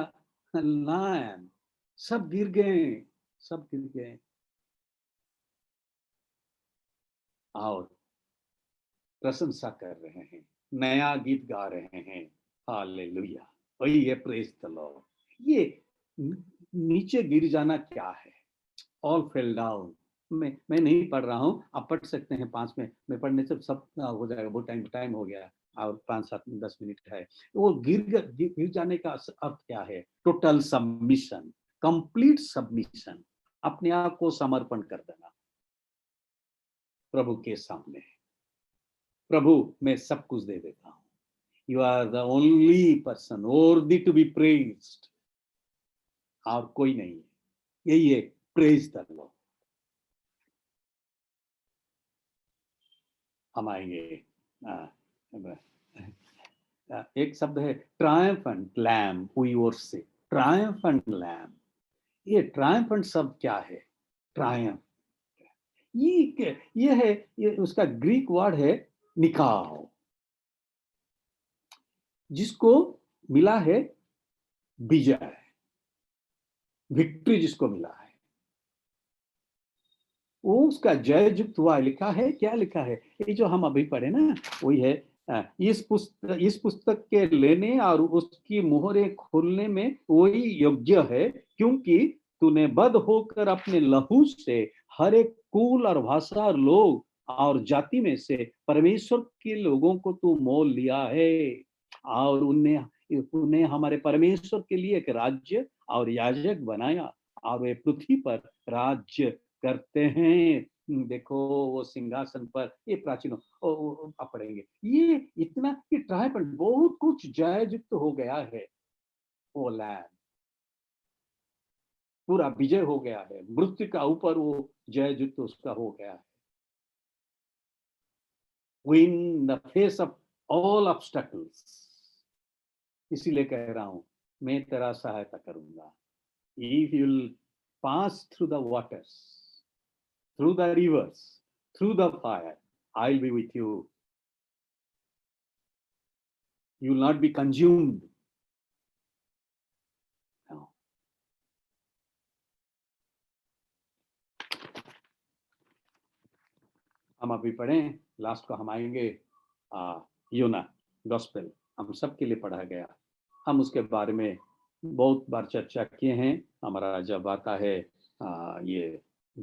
Lamb. सब गिर गए, सब गिर गए और प्रशंसा कर रहे हैं, नया गीत गा रहे हैं। हालेलुया, वही है प्रेज द लॉर्ड। ये नीचे गिर जाना क्या है? All fell down. मैं नहीं पढ़ रहा हूँ, आप पढ़ सकते हैं 5 में, मैं पढ़ने से सब हो जाएगा, बहुत टाइम हो गया और 5-7-10 मिनट है। वो गिर जाने का अर्थ क्या है? टोटल सबमिशन, कंप्लीट सबमिशन, अपने आप को समर्पण कर देना प्रभु के सामने। प्रभु मैं सब कुछ दे देता हूँ, you are the only person worthy to be praised, और कोई नहीं है। यही है प्रेज द लॉर्ड। हम आएंगे, एक शब्द है triumphant lamb, we worship triumphant lamb. ये ट्रायम्फेंट शब्द क्या है? ट्रायम्फ, ये है, ये उसका ग्रीक वर्ड है निकाओ, जिसको मिला है विजय, विक्ट्री जिसको मिला है, वो उसका जय युक्त हुआ लिखा है। क्या लिखा है? ये जो हम अभी पढ़े ना, वही है। इस पुस्तक के लेने और उसकी मोहरें खोलने में वही योग्य है, क्योंकि तूने बद होकर अपने लहू से हर एक कुल और भाषा और लोग और जाति में से परमेश्वर के लोगों को तू मोल लिया है, और उन्हें हमारे परमेश्वर के लिए एक राज्य और याजक बनाया, और वे पृथ्वी पर राज्य करते हैं। देखो वो सिंहासन पर, ये प्राचीन आप पढ़ेंगे, ये इतना, ये ट्रायम्फ, बहुत कुछ जय युक्त हो गया है। वो लैम पूरा विजय हो गया है, मृत्यु का ऊपर वो जय युक्त उसका हो गया है। Win the face of all obstacles। इसीलिए कह रहा हूं, मैं तेरा सहायता करूंगा। If you'll pass through the waters, through the rivers, through the fire, I'll be with you. You will not be consumed. No. हम अभी पढ़ें, लास्ट को हम आएंगे योना गॉस्पेल, हम सबके लिए पढ़ा गया। हम उसके बारे में बहुत बार चर्चा किए हैं। हमारा जब आता है ये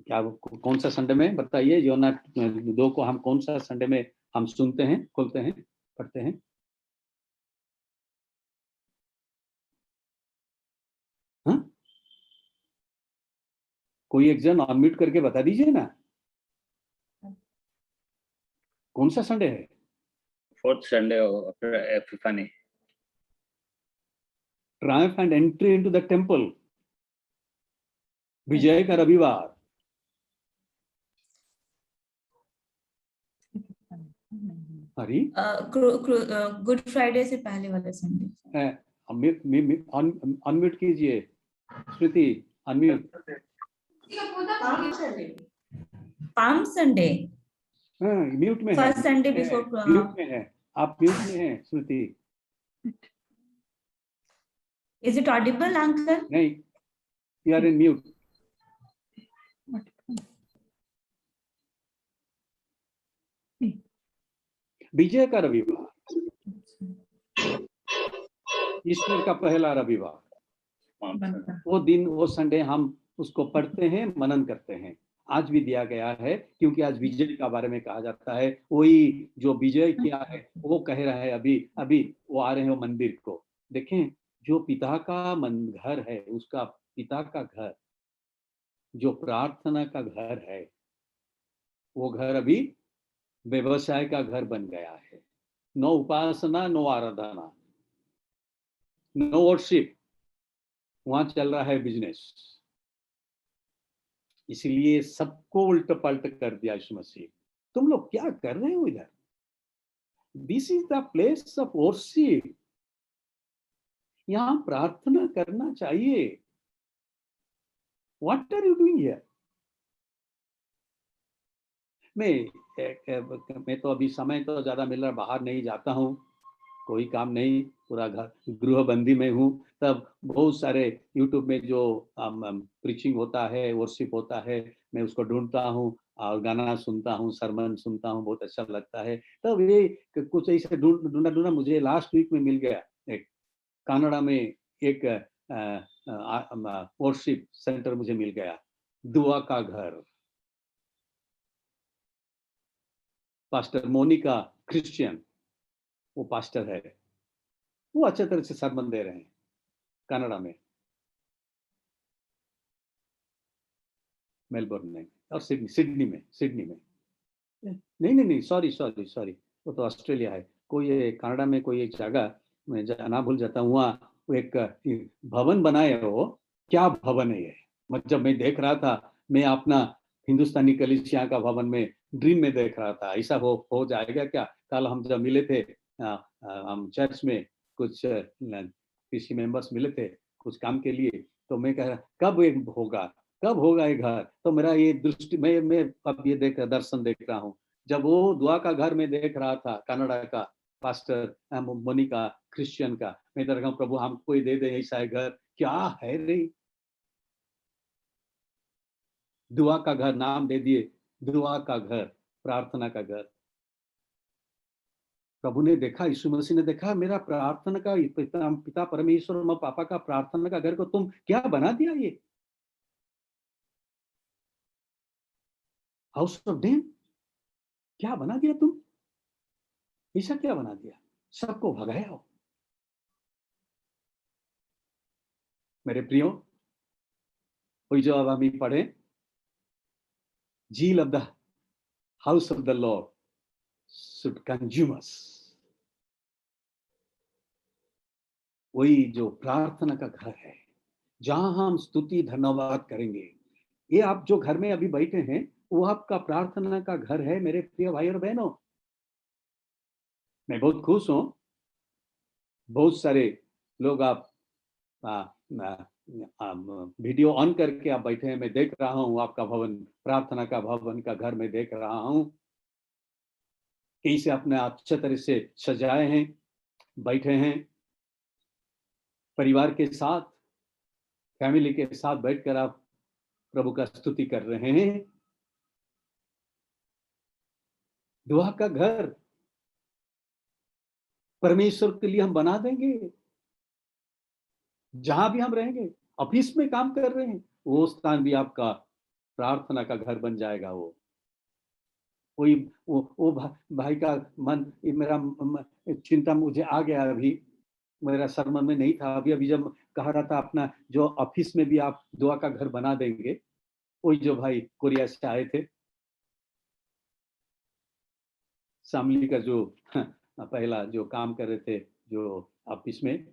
क्या कौन सा संडे में बताइए, योना 2 को हम कौन सा संडे में हम सुनते हैं, खोलते हैं, पढ़ते हैं? हाँ, कोई एक जन अनम्यूट करके बता दीजिए ना, कौन सा संडे है? 4th Sunday after Epiphany. Triumph and entry into the temple. विजय का रविवार। हरी गुड फ्राइडे से पहले वाला संडे। अनम्यूट कीजिए श्रुति, अनम्यूट। Palm Sunday. हाँ, म्यूट में है। First Sunday before. म्यूट में है, आप म्यूट में हैं श्रुति। Is it audible, uncle? नहीं, you are in mute. विजय का रविवार, ईस्टर का पहला रविवार, वो दिन, वो संडे हम उसको पढ़ते हैं, मनन करते हैं। आज भी दिया गया है क्योंकि आज विजय का बारे में कहा जाता है। वही जो विजय किया है वो कह रहा है, अभी वो आ रहे हैं मंदिर को। देखें, जो पिता का घर है, उसका पिता का घर, जो प्रार्थना का घर है, वो घर अभी व्यवसाय का घर बन गया है। नो उपासना, नो आराधना, नो वर्शिप, वहां चल रहा है बिजनेस। इसलिए सबको उल्ट पलट कर दिया यीशु मसीह। तुम लोग क्या कर रहे हो इधर? This is the place of worship. यहां प्रार्थना करना चाहिए। What are you doing here? मैं तो अभी समय तो ज्यादा मिल रहा, बाहर नहीं जाता हूँ, कोई काम नहीं, पूरा घर गृहबंदी में हूँ। तब बहुत सारे यूट्यूब में जो प्रीचिंग होता है, वर्शिप होता है, मैं उसको ढूंढता हूँ और गाना सुनता हूँ, सरमन सुनता हूँ, बहुत अच्छा लगता है। तब ये कुछ ऐसे ढूंढा मुझे लास्ट वीक में मिल गया। एक कनाडा में एक वर्शिप सेंटर मुझे मिल गया, दुआ का घर। पास्टर मोनिका क्रिश्चियन, वो पास्टर है, वो अच्छे तरह से सरमन दे रहे हैं कनाडा में, मेलबोर्न में और सिडनी में। नहीं, सॉरी, वो तो ऑस्ट्रेलिया है। कोई कनाडा में कोई एक जगह, मैं ना भूल जाता हूँ, वहाँ एक भवन बनाए। वो क्या भवन है ये? मतलब मैं देख रहा था, मैं अपना हिंदुस्तानी कलीसिया का भवन में ड्रीम में देख रहा था। ऐसा हो जाएगा क्या? कल हम जब मिले थे, हम चर्च में कुछ किसी मेंबर्स मिले थे कुछ काम के लिए, तो मैं कह रहा कब होगा ये घर? तो मेरा ये दृष्टि, मैं अब ये दर्शन देख रहा हूँ। जब वो दुआ का घर में देख रहा था, कनाडा का पास्टर मोनिका क्रिश्चियन का, मैं देख रहा हूँ, प्रभु हमको ही दे दे ऐसा है घर। क्या है रे? दुआ का घर नाम दे दिए, दुआ का घर, प्रार्थना का घर। प्रभु ने देखा, यीशु मसीह ने देखा, मेरा प्रार्थना का पिता परमेश्वर और पापा का प्रार्थना का घर को तुम क्या बना दिया? ये हाउस ऑफ डेम क्या बना दिया तुम? ऐसा क्या बना दिया? सबको भगाया हो। मेरे प्रियो, वही जो अब हम पढ़े, zeal of the house of the Lord should consume us। वही जो प्रार्थना का घर है, जहां हम स्तुति धन्यवाद करेंगे। ये आप जो घर में अभी बैठे हैं, वो आपका प्रार्थना का घर है मेरे प्रिय भाई और बहनों। मैं बहुत खुश हूं, बहुत सारे लोग आप वीडियो ऑन करके आप बैठे हैं, मैं देख रहा हूँ आपका भवन, प्रार्थना का भवन का घर में देख रहा हूँ, कैसे अपने आप अच्छे तरह से सजाए हैं, बैठे हैं परिवार के साथ, फैमिली के साथ बैठकर आप प्रभु का स्तुति कर रहे हैं। दुआ का घर परमेश्वर के लिए हम बना देंगे। जहां भी हम रहेंगे, ऑफिस में काम कर रहे हैं, वो स्थान भी आपका प्रार्थना का घर बन जाएगा। वो भाई का मन, मेरा चिंता मुझे आ गया, अभी मेरा सरमन में नहीं था, अभी जब कह रहा था अपना जो ऑफिस में भी आप दुआ का घर बना देंगे। वही जो भाई कोरिया से आए थे, शामली का जो पहला जो काम कर रहे थे, जो ऑफिस में,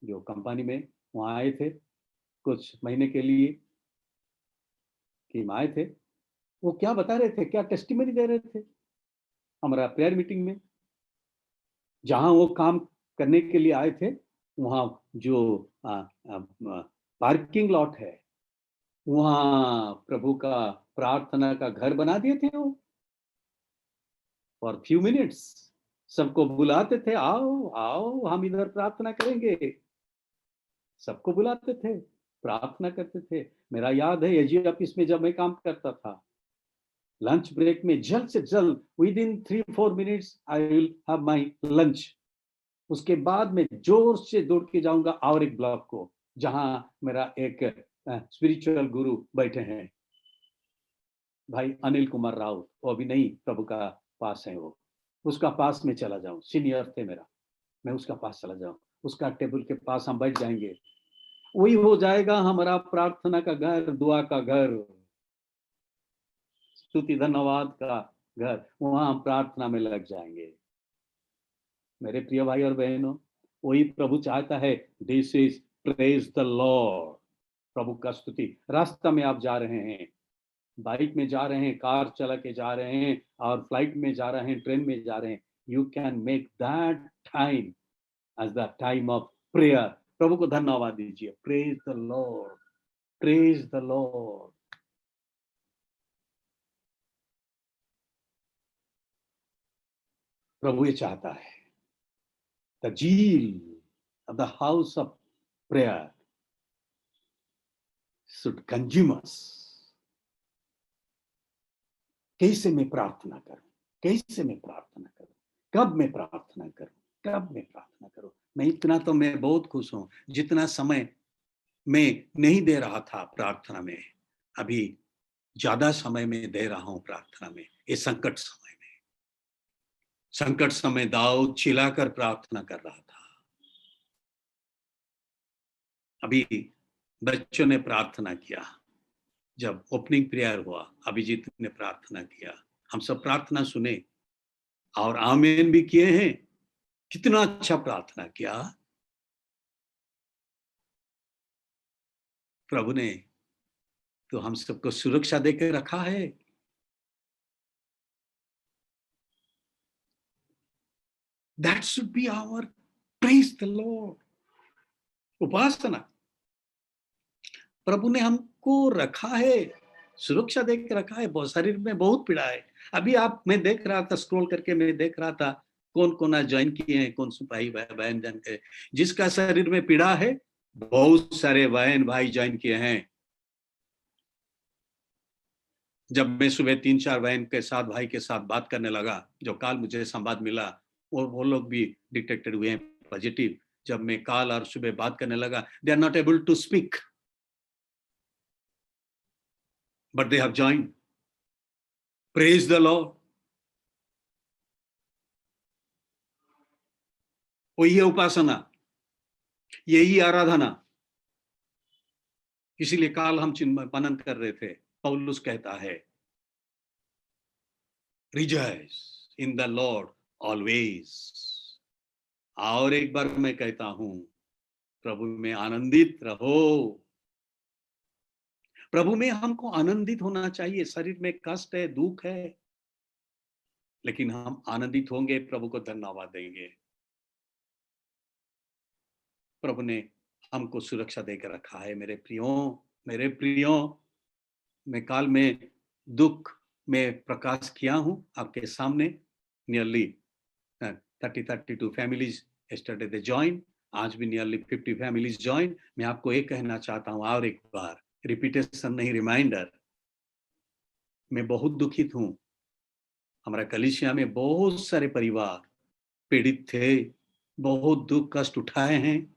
जो कंपनी में, वहां आए थे कुछ महीने के लिए, कि आए थे। वो क्या बता रहे थे, क्या टेस्टिमनी दे रहे थे हमारा प्रेयर मीटिंग में। जहां वो काम करने के लिए आए थे, वहां जो पार्किंग लॉट है, वहां प्रभु का प्रार्थना का घर बना दिए थे। वो फॉर फ्यू मिनट्स सबको बुलाते थे, आओ आओ हम इधर प्रार्थना करेंगे। सबको बुलाते थे, प्रार्थना करते थे। मेरा याद है एजी ऑफिस में जब मैं काम करता था, लंच ब्रेक में जल्द से जल्द with in 3-4 minutes I will have my lunch. उसके बाद में जोर से दौड़ के जाऊंगा और एक ब्लॉक को, जहां मेरा एक स्पिरिचुअल गुरु बैठे हैं, भाई अनिल कुमार राउत। वो अभी नहीं प्रभु का पास है, वो उसका पास में चला जाऊं, सीनियर थे मेरा, मैं उसका पास चला जाऊं, उसका टेबल के पास हम बैठ जाएंगे। वही हो जाएगा हमारा प्रार्थना का घर, दुआ का घर, स्तुति धन्यवाद का घर। वहां हम प्रार्थना में लग जाएंगे। मेरे प्रिय भाई और बहनों, वही प्रभु चाहता है। This is praise the Lord, प्रभु का स्तुति। रास्ता में आप जा रहे हैं, बाइक में जा रहे हैं, कार चला के जा रहे हैं, और फ्लाइट में जा रहे हैं, ट्रेन में जा रहे हैं, you can make that time as the time of prayer. प्रभु को धन्यवाद दीजिए। Praise the Lord, praise the Lord. प्रभु ये चाहता है, the zeal of the house of prayer should consume us। कैसे मैं प्रार्थना करूं, कैसे मैं प्रार्थना करूं, कब मैं प्रार्थना करूं, कब मैं प्रार्थना करूं। मैं इतना तो मैं बहुत खुश हूं, जितना समय मैं नहीं दे रहा था प्रार्थना में, अभी ज्यादा समय में दे रहा हूं प्रार्थना में। ये संकट समय में, संकट समय दाऊद चिल्लाकर प्रार्थना कर रहा था। अभी बच्चों ने प्रार्थना किया, जब ओपनिंग प्रेयर हुआ, अभिजीत ने प्रार्थना किया, हम सब प्रार्थना सुने और आमीन भी किए हैं। कितना अच्छा प्रार्थना किया। प्रभु ने तो हम सबको सुरक्षा देकर रखा है। That should be our praise the Lord, उपासना। प्रभु ने हमको रखा है, सुरक्षा देकर रखा है। बहुत शरीर में बहुत पीड़ा है। अभी मैं देख रहा था, स्क्रॉल करके मैं देख रहा था कौन कौन आज ज्वाइन किए हैं, कौन से भाई बहन जान के, जिसका शरीर में पीड़ा है। बहुत सारे बहन भाई ज्वाइन किए हैं। जब मैं सुबह 3-4 बहन के साथ, भाई के साथ बात करने लगा, जो काल मुझे संवाद मिला, वो लोग भी डिटेक्टेड हुए हैं पॉजिटिव। जब मैं काल और सुबह बात करने लगा, they are not able to speak, but they have joined. Praise the Lord. वही है उपासना, यही आराधना। इसीलिए काल हम चिन्ह मनन कर रहे थे। पौलुस कहता है, rejoice in the Lord always. और एक बार मैं कहता हूं, प्रभु में आनंदित रहो। प्रभु में हमको आनंदित होना चाहिए। शरीर में कष्ट है, दुख है, लेकिन हम आनंदित होंगे, प्रभु को धन्यवाद देंगे। प्रभु ने हमको सुरक्षा देकर रखा है। मेरे प्रियो, मैं काल में दुख में प्रकाश किया हूँ आपके सामने। Nearly 32 families yesterday they joined, आज भी नियरली 50 फैमिलीज ज्वाइन। मैं आपको एक कहना चाहता हूँ और एक बार, रिपीटेशन नहीं रिमाइंडर, मैं बहुत दुखित हूँ। हमारा कलीसिया में बहुत सारे परिवार पीड़ित थे, बहुत दुख कष्ट उठाए हैं।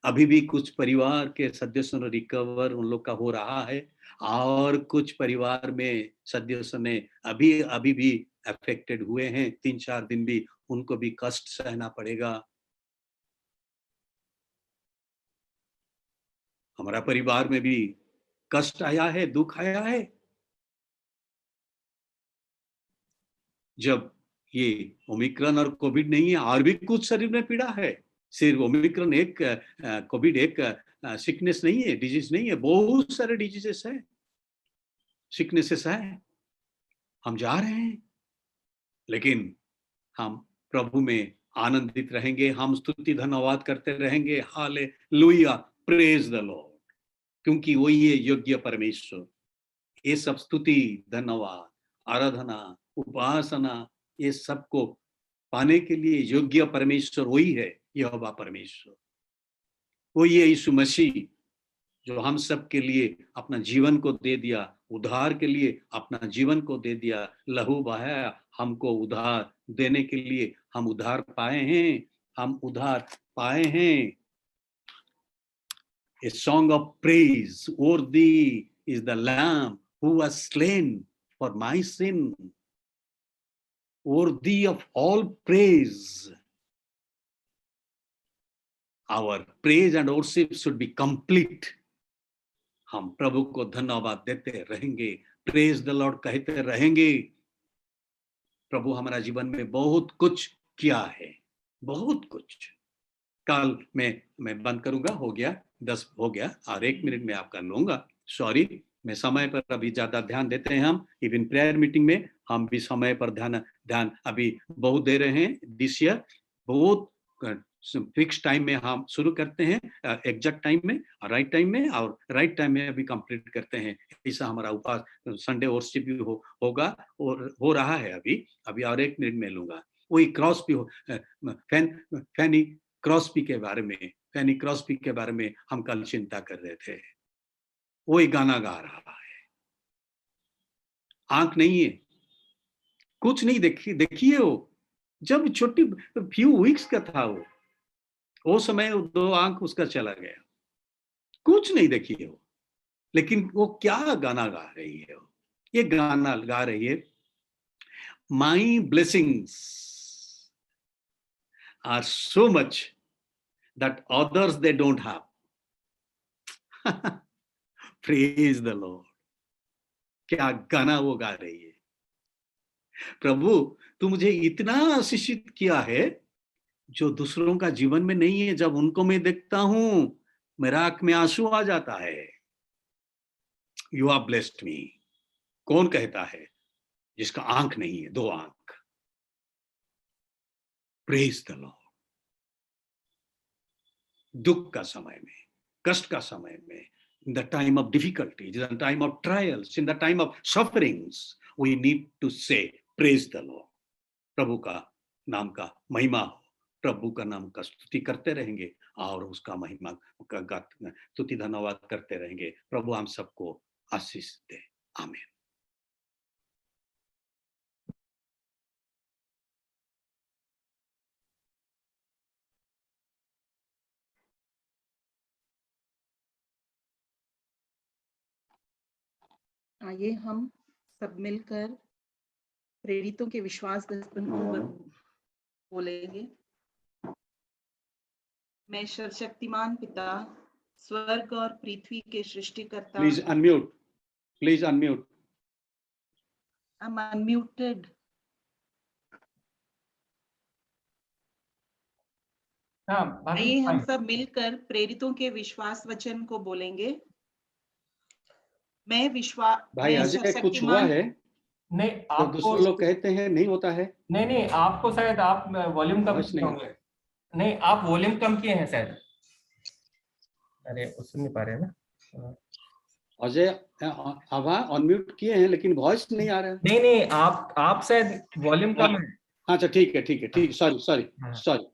अभी भी कुछ परिवार के सदस्यों ने रिकवर उन लोग का हो रहा है, और कुछ परिवार में सदस्यों ने अभी भी अफेक्टेड हुए हैं। 3-4 दिन भी उनको भी कष्ट सहना पड़ेगा। हमारा परिवार में भी कष्ट आया है, दुख आया है। जब ये ओमिक्रॉन और कोविड नहीं है, और भी कुछ शरीर में पीड़ा है। सिर्फ ओमिक्रॉन एक, कोविड एक सिकनेस नहीं है, डिजीज नहीं है, बहुत सारे डिजीजेस है, सिकनेसेस है। हम जा रहे हैं, लेकिन हम प्रभु में आनंदित रहेंगे, हम स्तुति धन्यवाद करते रहेंगे। हालेलुया, प्रेज द लॉर्ड, क्योंकि वही है योग्य परमेश्वर। ये सब स्तुति धन्यवाद आराधना उपासना ये सबको पाने के लिए योग्य परमेश्वर वही है, यहोवा परमेश्वर। वही है यीशु मसीह, जो हम सब के लिए अपना जीवन को दे दिया, उद्धार के लिए अपना जीवन को दे दिया, लहू बहाया हमको उद्धार देने के लिए। हम उद्धार पाए हैं, हम उद्धार पाए हैं। A song of praise, worthy is the Lamb who was slain for my sin, worthy of all praise. Our praise and worship should be complete. हम प्रभु को धन्यवाद देते रहेंगे, प्रेज द लॉर्ड कहते रहेंगे। प्रभु हमारा जीवन में बहुत कुछ किया है, बहुत कुछ। कल मैं बंद करूंगा, हो गया 10 हो गया, और 1 मिनट में आपका लूंगा। सॉरी, मैं समय पर अभी ज्यादा ध्यान देते हैं। हम इवन प्रेयर मीटिंग में हम भी समय पर ध्यान अभी बहुत दे रहे हैं। दिस ईयर बहुत फिक्स टाइम में हम शुरू करते हैं, एग्जैक्ट टाइम में, राइट टाइम में, और राइट टाइम में अभी कंप्लीट करते हैं। ऐसा हमारा उपवास संडे वर्शिप भी होगा और हो रहा है अभी और 1 मिनट में लूंगा। वही क्रॉस्बी फैनी क्रॉस्बी के बारे में हम कल चिंता कर रहे थे। वही गाना गा रहा है, आंख नहीं है, कुछ नहीं देखिए। वो जब छोटी फ्यू वीक्स का था, वो समय 2 आंख उसका चला गया, कुछ नहीं देखिए वो। लेकिन वो क्या गाना गा रही है, ये गाना गा रही है, my blessings are so much that others they don't have. Praise the Lord. क्या गाना वो गा रही है। प्रभु तू मुझे इतना आशीषित किया है जो दूसरों का जीवन में नहीं है। जब उनको मैं देखता हूं, मेरा आंख में आंसू आ जाता है। You are blessed me. कौन कहता है जिसका आंख नहीं है, 2 आंख। Praise the Lord. दुख का समय में, कष्ट का समय में, in the time of difficulties, in the time of trials, in the time of sufferings, we need to say praise the Lord. प्रभु का नाम का महिमा हो, प्रभु का नाम का स्तुति करते रहेंगे और उसका महिमा का स्तुति धन्यवाद करते रहेंगे। प्रभु हम सबको आशीष दे। आमीन। आइए हम सब मिलकर प्रेरितों के विश्वास दर्पण को बोलेंगे। मैं सर्वशक्तिमान पिता, स्वर्ग और पृथ्वी के सृष्टिकर्ता। Please unmute, please unmute. I'm unmuted. आइए हम सब मिलकर प्रेरितों के विश्वास वचन को बोलेंगे। मैं भाई अजय कुछ हुआ है? नहीं, तो आपको दूसरे लोग कहते हैं नहीं होता है। नहीं, आपको शायद आप वॉल्यूम कम किए होंगे। नहीं, आप वॉल्यूम कम किए हैं शायद। अरे वो सुन नहीं पा रहे ना। अजय आभा अनम्यूट किए हैं लेकिन वॉइस नहीं आ रहा है। नहीं नहीं, आप शायद वॉल्यूम कम है। अच्छा ठीक है सॉरी।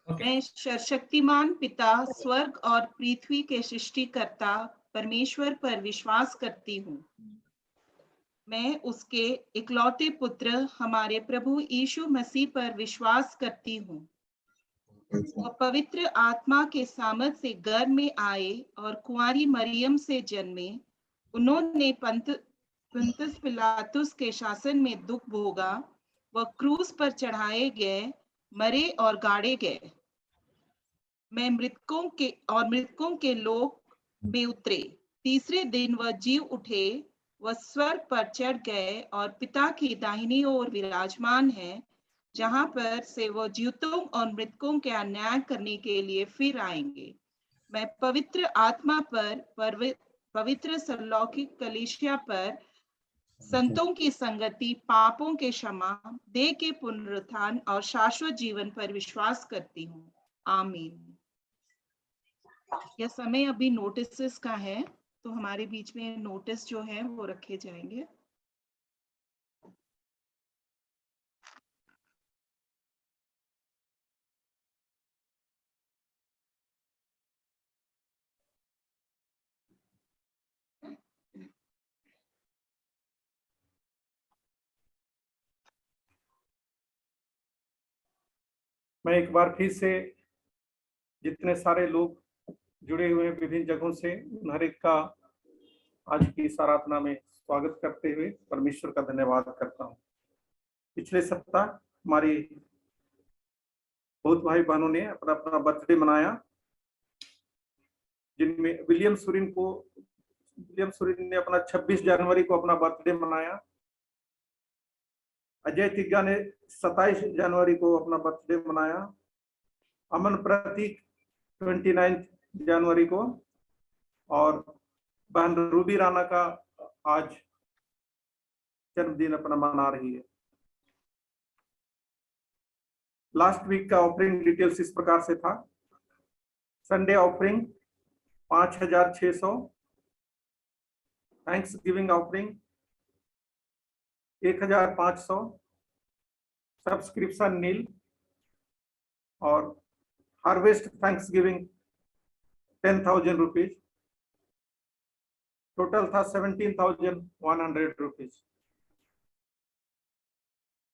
मैं सर्वशक्तिमान पिता स्वर्ग और पृथ्वी के सृष्टिकर्ता परमेश्वर पर विश्वास करती हूँ। मैं उसके इकलौते पुत्र हमारे प्रभु यीशु मसीह पर विश्वास करती हूँ। वह पवित्र आत्मा के सामर्थ से गर्भ में आए और कुंवारी मरियम से जन्मे। उन्होंने पुन्तियुस पिलातुस के शासन में दुख भोगा। वह क्रूस पर चढ़ाए गए, मरे और गाड़े गए। मैं मृतकों के लोक में उतरे। तीसरे दिन वह जी उठे। वह स्वर्ग पर चढ़ गए और पिता की दाहिनी ओर विराजमान है, जहां पर से वह जीवितों और मृतकों का न्याय करने के लिए फिर आएंगे। मैं पवित्र आत्मा पर पवित्र सरलौकिक कलीसिया पर, संतों की संगति, पापों के क्षमा, देह के पुनरुत्थान और शाश्वत जीवन पर विश्वास करती हूँ। आमीन। यह समय अभी नोटिस का है, तो हमारे बीच में नोटिस जो है वो रखे जाएंगे। मैं एक बार फिर से जितने सारे लोग जुड़े हुए हैं विभिन्न जगहों से, उन हर एक का आज की इस आराधना में स्वागत करते हुए परमेश्वर का धन्यवाद करता हूं। पिछले सप्ताह हमारी बहुत भाई बहनों ने अपना अपना बर्थडे मनाया, जिनमें विलियम सुरिन ने अपना 26 जनवरी को अपना बर्थडे मनाया। अजय तिग्गा ने 27 जनवरी को अपना बर्थडे मनाया। अमन प्रतीक 29 जनवरी को, और बहन रूबी राणा का आज जन्मदिन अपना मना रही है। लास्ट वीक का ऑफरिंग डिटेल्स इस प्रकार से था। Sunday offering 5600, thanksgiving offering 1500, subscription nil, और harvest thanksgiving 10,000 rupees. Total था 17,100 रुपीज।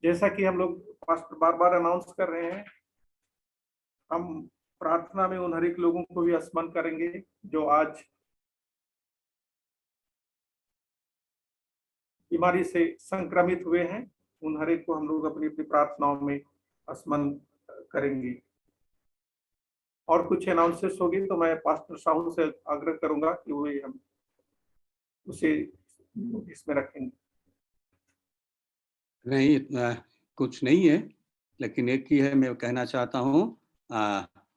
जैसा कि हम लोग पास्टर बार बार अनाउंस कर रहे हैं, हम प्रार्थना में उन हर एक लोगों को भी स्मरण करेंगे जो आज बीमारी से संक्रमित हुए हैं। उन हर एक को हम लोग अपनी अपनी प्रार्थनाओं में स्मरण करेंगे। और कुछ अनाउंसेस होगी तो मैं पास्टर साहू से आग्रह करूंगा कि वो हम उसे इसमें रखेंगे। नहीं, इतना कुछ नहीं है, लेकिन एक ही है, मैं कहना चाहता हूँ,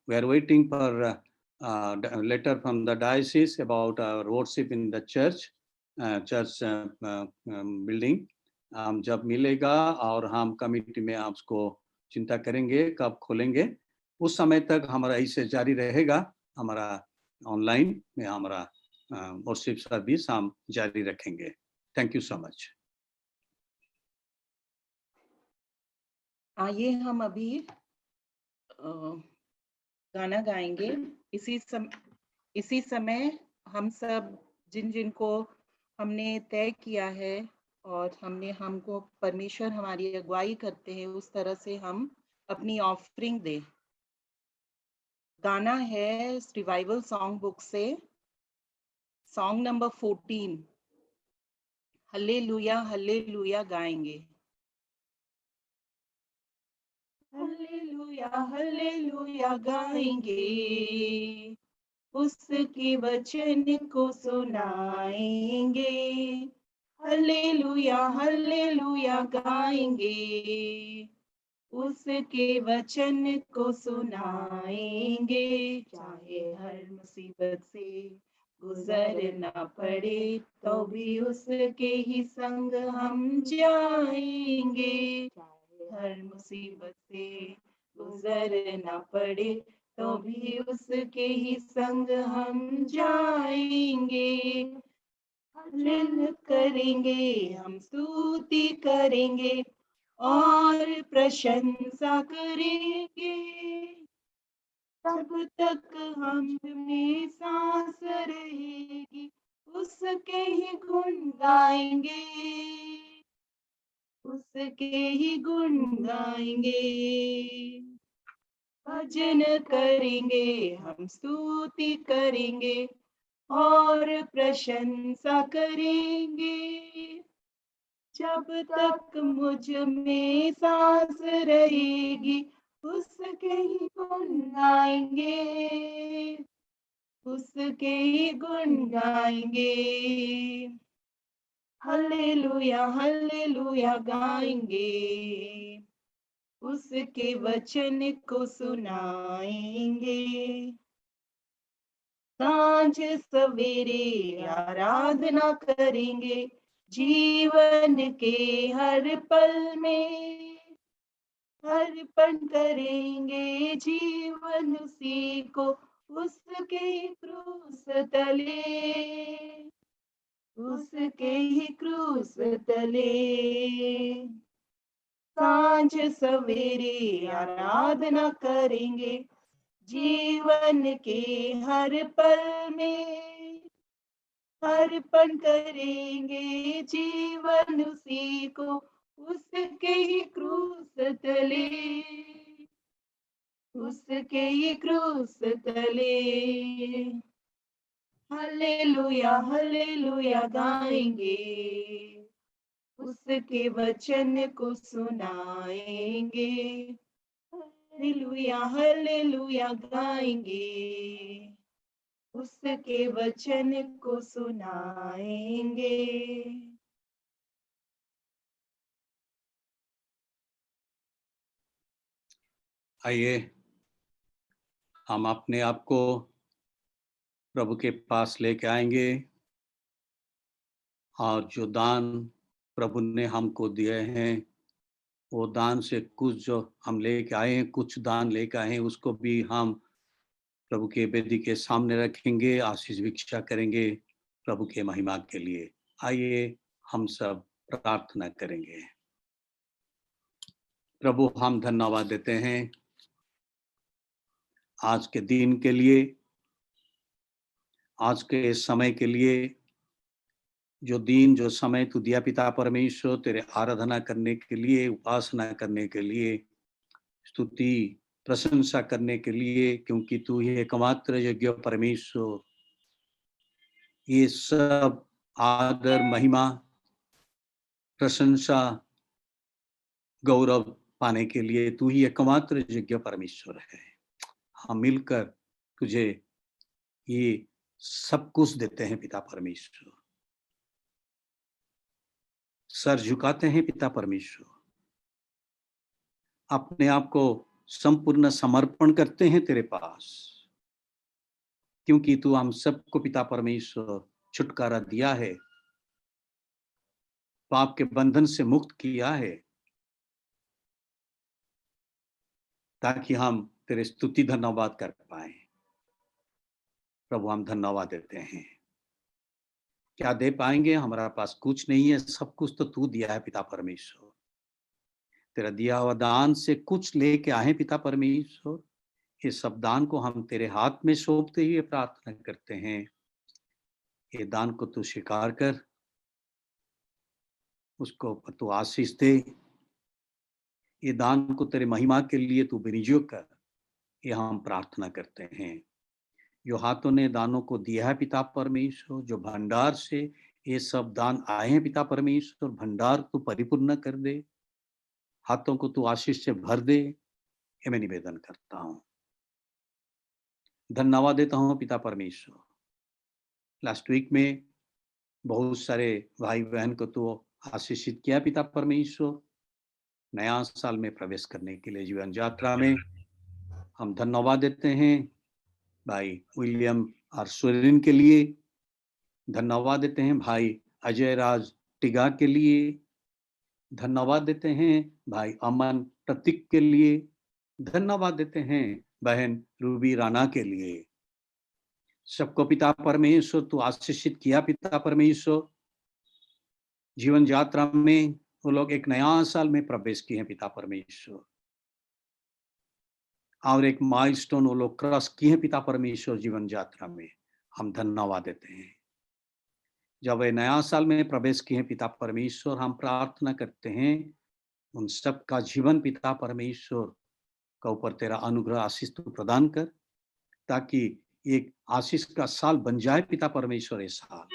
we are waiting for letter from the diocese about our worship in the church building. हम जब मिलेगा और हम कमिटी में आपको चिंता करेंगे कब खोलेंगे। उस समय तक हमारा इसे जारी रहेगा। हमारा ऑनलाइन में हमारा वर्शिप सर्विस हम जारी रखेंगे। Thank you so much. आइए हम अभी गाना गाएंगे। इसी समय हम सब जिनको हमने तय किया है और हमको परमेश्वर हमारी अगुवाई करते हैं, उस तरह से हम अपनी ऑफरिंग दें। गाना है रिवाइवल सॉन्ग बुक से, सॉन्ग नंबर 14, हल्लेलुया हल्लेलुया गाएंगे। हल्लेलुया हल्लेलुया गाएंगे, उसके वचन को सुनाएंगे। हल्लेलुया हल्लेलुया गाएंगे, उसके वचन को सुनाएंगे। चाहे हर मुसीबत से गुजरना पड़े, तो भी उसके ही संग हम जाएंगे। चाहे हर मुसीबत से गुजरना पड़े, तो भी उसके ही संग हम जाएंगे। हल्लेलुया करेंगे, हम स्तुति करेंगे और प्रशंसा करेंगे। जब तक हम में सांस रहेगी उसके ही गुण गाएंगे, उसके ही गुण गाएंगे। भजन करेंगे, हम स्तुति करेंगे और प्रशंसा करेंगे। जब तक मुझ में सांस रहेगी उसके ही गुण गाएंगे, उसके ही गुण गाएंगे। हल्लेलुया हल्लेलुया गाएंगे, उसके वचन को सुनाएंगे। सांझ सवेरे आराधना करेंगे, जीवन के हर पल में अर्पण करेंगे जीवन उसी को, उसके क्रूस तले, उसके ही क्रूस तले। सांझ सवेरे आराधना करेंगे, जीवन के हर पल में अर्पण करेंगे जीवन उसी को, उसके ही क्रूस तले, उसके ही क्रूस तले। हल्लेलुया हल्लेलुया गाएंगे, उसके वचन को सुनाएंगे। हल्लेलुया हल्लेलुया गाएंगे, उसके वचन को सुनाएंगे। आइए हम अपने आप को प्रभु के पास लेके आएंगे और जो दान प्रभु ने हमको दिए हैं वो दान से कुछ जो हम लेके आए हैं, कुछ दान लेके आए हैं, उसको भी हम प्रभु के वेदी के सामने रखेंगे, आशीष भिक्षा करेंगे प्रभु के महिमा के लिए। आइए हम सब प्रार्थना करेंगे। प्रभु हम धन्यवाद देते हैं आज के दिन के लिए, आज के समय के लिए, जो दिन जो समय तू दिया पिता परमेश्वर तेरे आराधना करने के लिए, उपासना करने के लिए, स्तुति प्रशंसा करने के लिए, क्योंकि तू ही एकमात्र योग्य परमेश्वर। ये सब आदर महिमा प्रशंसा गौरव पाने के लिए तू ही एकमात्र योग्य परमेश्वर है। हम मिलकर तुझे ये सब कुछ देते हैं पिता परमेश्वर, सर झुकाते हैं पिता परमेश्वर, अपने आप को संपूर्ण समर्पण करते हैं तेरे पास, क्योंकि तू हम सबको पिता परमेश्वर छुटकारा दिया है, पाप के बंधन से मुक्त किया है, ताकि हम तेरे स्तुति धन्यवाद कर पाए। प्रभु हम धन्यवाद देते हैं। क्या दे पाएंगे, हमारा पास कुछ नहीं है, सब कुछ तो तू दिया है पिता परमेश्वर। तेरा दिया हुआ दान से कुछ लेके आए पिता परमेश्वर। ये सब दान को हम तेरे हाथ में सौंपते हुए प्रार्थना करते हैं, ये दान को तू स्वीकार कर, उसको तू आशीष दे, ये दान को तेरे महिमा के लिए तू विनियोग कर, ये हम प्रार्थना करते हैं। जो हाथों ने दानों को दिया है पिता परमेश्वर, जो भंडार से ये सब दान आए हैं पिता परमेश्वर, भंडार तू परिपूर्ण कर दे, हाथों को तू आशीष से भर दे, ये मैं निवेदन करता हूँ। धन्यवाद देता हूँ पिता परमेश्वर। लास्ट वीक में बहुत सारे भाई बहन को तो आशीषित किया पिता परमेश्वर, नया साल में प्रवेश करने के लिए जीवन यात्रा में हम धन्यवाद देते हैं। भाई विलियम और सुरेन के लिए धन्यवाद देते हैं, भाई अजय राज टिगा के लिए धन्यवाद देते हैं, भाई अमन प्रतीक के लिए धन्यवाद देते हैं, बहन रूबी राणा के लिए। सबको पिता परमेश्वर तू आशीषित किया पिता परमेश्वर। जीवन यात्रा में वो लोग एक नया साल में प्रवेश किए हैं पिता परमेश्वर, और एक माइलस्टोन वो लोग क्रॉस किए हैं पिता परमेश्वर जीवन यात्रा में। हम धन्यवाद देते हैं। जब वे नया साल में प्रवेश किए हैं पिता परमेश्वर, हम प्रार्थना करते हैं उन सब का जीवन पिता परमेश्वर का ऊपर तेरा अनुग्रह आशीष तू प्रदान कर, ताकि एक आशीष का साल बन जाए पिता परमेश्वर। ये साल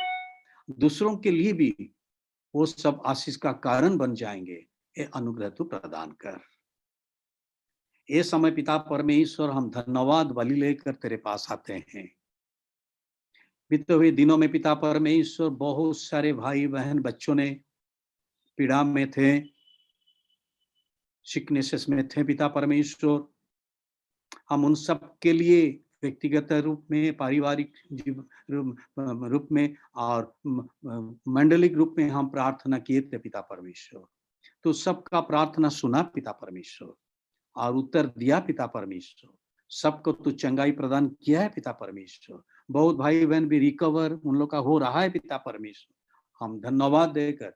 दूसरों के लिए भी वो सब आशीष का कारण बन जाएंगे। ये अनुग्रह तू प्रदान कर। ये समय पिता परमेश्वर हम धन्यवाद बलि लेकर तेरे पास आते हैं। बीते हुए दिनों में पिता परमेश्वर बहुत सारे भाई बहन बच्चों ने पीड़ा में थे, सिकनेसेस में थे पिता परमेश्वर। हम उन सब के लिए व्यक्तिगत रूप में, पारिवारिक रूप में और मंडलिक रूप में हम प्रार्थना किए थे पिता परमेश्वर। तो सबका प्रार्थना सुना पिता परमेश्वर और उत्तर दिया पिता परमेश्वर। सबको तू चंगाई प्रदान किया है पिता परमेश्वर। बहुत भाई बहन भी रिकवर उन लोग का हो रहा है पिता परमेश्वर। हम धन्यवाद देकर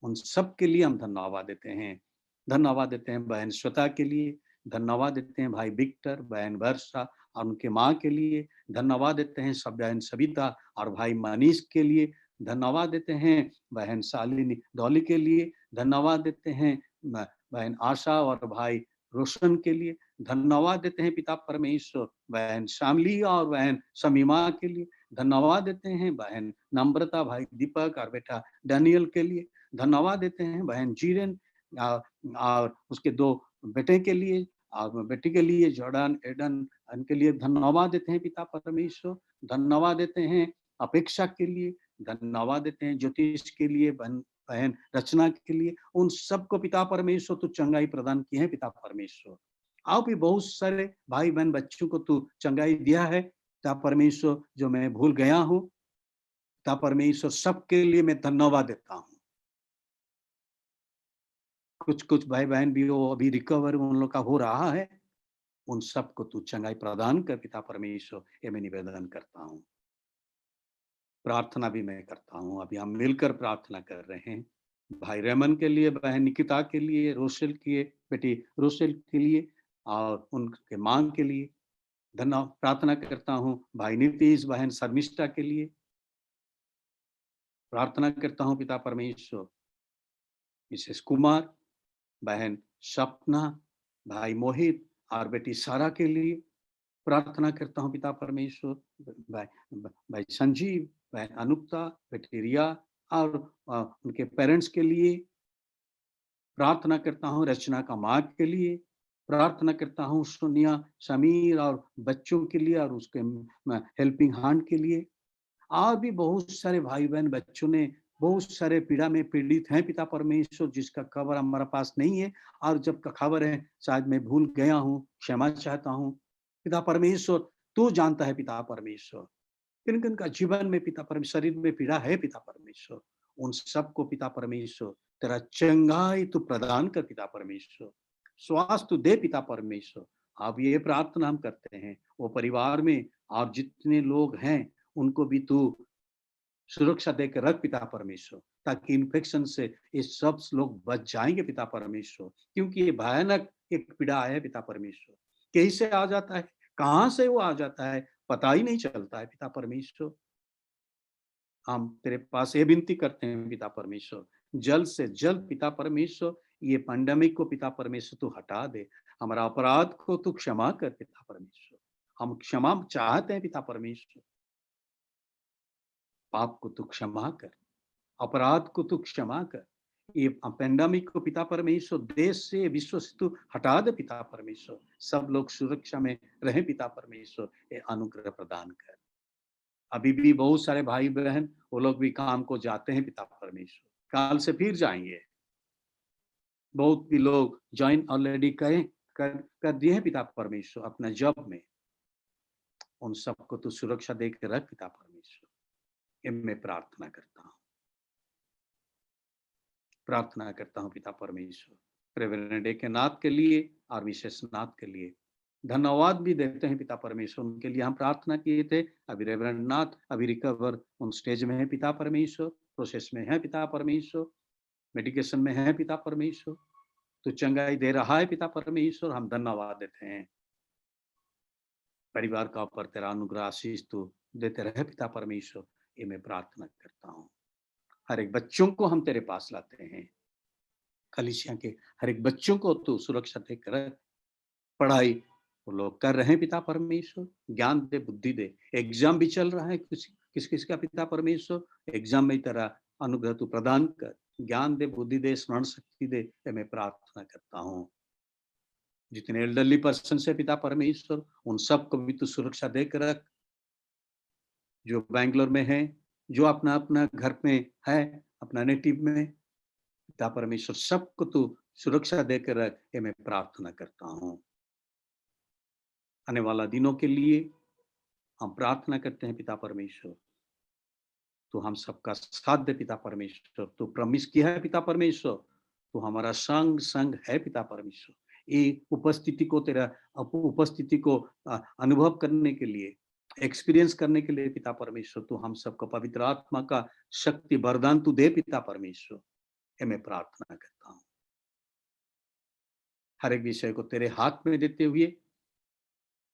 उन सब के लिए हम धन्यवाद देते हैं। धन्यवाद देते हैं बहन श्वेता के लिए, धन्यवाद देते हैं भाई विक्टर, बहन वर्षा और उनके माँ के लिए, धन्यवाद देते हैं सब बहन सविता और भाई मनीष के लिए, धन्यवाद देते हैं बहन शालिनी डॉली के लिए, धन्यवाद देते हैं बहन आशा और भाई रोशन के लिए, धन्यवाद देते हैं पिता परमेश्वर बहन शामली और बहन शमीमा के लिए, धन्यवाद देते हैं बहन नम्रता, भाई दीपक और बेटा डैनियल के लिए, धन्यवाद देते हैं बहन जीरन और उसके 2 बेटे के लिए और बेटी के लिए जॉर्डन एडन, इनके लिए धन्यवाद देते हैं पिता परमेश्वर। धन्यवाद देते हैं अपेक्षा के लिए, धन्यवाद देते हैं ज्योतिष के लिए, बहन रचना के लिए। उन सबको पिता परमेश्वर तू चंगाई प्रदान की है पिता परमेश्वर। आप भी बहुत सारे भाई बहन बच्चों को तू चंगाई दिया है पिता परमेश्वर, जो मैं भूल गया हूँ पिता परमेश्वर। सबके लिए मैं धन्यवाद देता हूँ। कुछ भाई बहन भी वो अभी रिकवर उन लोग का हो रहा है, उन सबको तू चंगाई प्रदान कर पिता परमेश्वर, ये मैं निवेदन करता हूँ। प्रार्थना भी मैं करता हूँ। अभी हम मिलकर प्रार्थना कर रहे हैं भाई रेमन के लिए, बहन निकिता के लिए, रोशेल के बेटी रोशेल के लिए और उनके माँ के लिए धन्यवाद प्रार्थना करता हूँ। भाई नीतीश, बहन शर्मिष्ठा के लिए प्रार्थना करता हूँ पिता परमेश्वर। मिसेस कुमार, बहन सपना, भाई मोहित और बेटी सारा के लिए प्रार्थना करता हूँ पिता परमेश्वर। भाई संजीव, बहन अनुक्ता, बेटी रिया और उनके पेरेंट्स के लिए प्रार्थना करता हूँ। रचना का माँ के लिए प्रार्थना करता हूँ। सोनिया, समीर और बच्चों के लिए और उसके हेल्पिंग हैंड के लिए। और भी बहुत सारे भाई बहन बच्चों ने बहुत सारे पीड़ा में पीड़ित हैं पिता परमेश्वर, जिसका खबर हमारे पास नहीं है, और जब का खबर है शायद मैं भूल गया हूँ, क्षमा चाहता हूँ पिता परमेश्वर। तू जानता है पिता परमेश्वर किन किन का जीवन में पिता परमेश्वर शरीर में पीड़ा है पिता परमेश्वर। उन सबको पिता परमेश्वर तेरा चंगाई तू प्रदान कर पिता परमेश्वर, स्वास्थ्य तू दे पिता परमेश्वर। अब ये प्रार्थना हम करते हैं वो परिवार में और जितने लोग हैं उनको भी तू सुरक्षा देकर रख पिता परमेश्वर, ताकि इन्फेक्शन से ये सब लोग बच जाएंगे पिता परमेश्वर। क्योंकि ये भयानक एक पीड़ा है पिता परमेश्वर, कैसे आ जाता है, कहाँ से वो आ जाता है, पता ही नहीं चलता है पिता परमेश्वर। हम तेरे पास ये विनती करते हैं पिता परमेश्वर, जल्द से जल्द पिता परमेश्वर ये पैंडेमिक को पिता परमेश्वर तू हटा दे। हमारा अपराध को तू क्षमा कर पिता परमेश्वर। हम क्षमा चाहते हैं पिता परमेश्वर। पाप को तू क्षमा कर, अपराध को तू क्षमा कर। ये पैंडेमिक को पिता परमेश्वर देश से, विश्व से तू हटा दे पिता परमेश्वर। सब लोग सुरक्षा में रहे पिता परमेश्वर, ये अनुग्रह प्रदान कर। अभी भी बहुत सारे भाई बहन वो लोग भी काम को जाते हैं पिता परमेश्वर, काल से फिर जाएंगे। बहुत भी लोग ज्वाइन ऑलरेडी कर दिए हैं पिता परमेश्वर अपना जॉब में। उन सबको तू सुरक्षा देकर रख पिता परमेश्वर। ये मैं प्रार्थना करता हूँ, प्रार्थना करता हूँ पिता परमेश्वर। रेवरेंड डे के नाथ के लिए और विशेष नाथ के लिए धन्यवाद भी देते हैं पिता परमेश्वर। उनके लिए हम प्रार्थना किए थे, अभी रेवरेंड नाथ अभी रिकवर उन स्टेज में है पिता परमेश्वर, प्रोसेस में है पिता परमेश्वर, मेडिकेशन में है पिता परमेश्वर, तो चंगाई दे रहा है पिता परमेश्वर। हम धन्यवाद देते हैं। परिवार का ऊपर तेरा अनुग्रह आशीष तो देते रहे पिता परमेश्वर, ये मैं प्रार्थना करता हूँ। हर एक बच्चों को हम तेरे पास लाते हैं, कलीसिया के हर एक बच्चों को तू सुरक्षा देकर पढ़ाई वो लोग कर रहे हैं पिता परमेश्वर, ज्ञान दे, बुद्धि दे। एग्जाम भी चल रहा है किस किस का पिता परमेश्वर, एग्जाम में तेरा अनुग्रह तू प्रदान कर, ज्ञान दे, बुद्धि दे, स्मरण शक्ति दे, ये मैं प्रार्थना करता हूँ। जितने एल्डरली पर्सन से पिता परमेश्वर, उन सबको भी तू सुरक्षा देकर रख। जो बैंगलोर में है, जो अपना अपना घर में है, अपना नेटिव में, पिता परमेश्वर सबको तू सुरक्षा देकर रख, ये मैं प्रार्थना करता हूँ। आने वाला दिनों के लिए हम प्रार्थना करते हैं पिता परमेश्वर, तो हम सबका साथ दे पिता परमेश्वर। तो प्रॉमिस किया है पिता परमेश्वर, तो हमारा संग है पिता परमेश्वर। ये उपस्थिति को तेरा उपस्थिति को अनुभव करने के लिए, एक्सपीरियंस करने के लिए पिता परमेश्वर, तो हम सबको पवित्र आत्मा का शक्ति वरदान तू दे पिता परमेश्वर, ये मैं प्रार्थना करता हूँ। हर एक विषय को तेरे हाथ में देते हुए,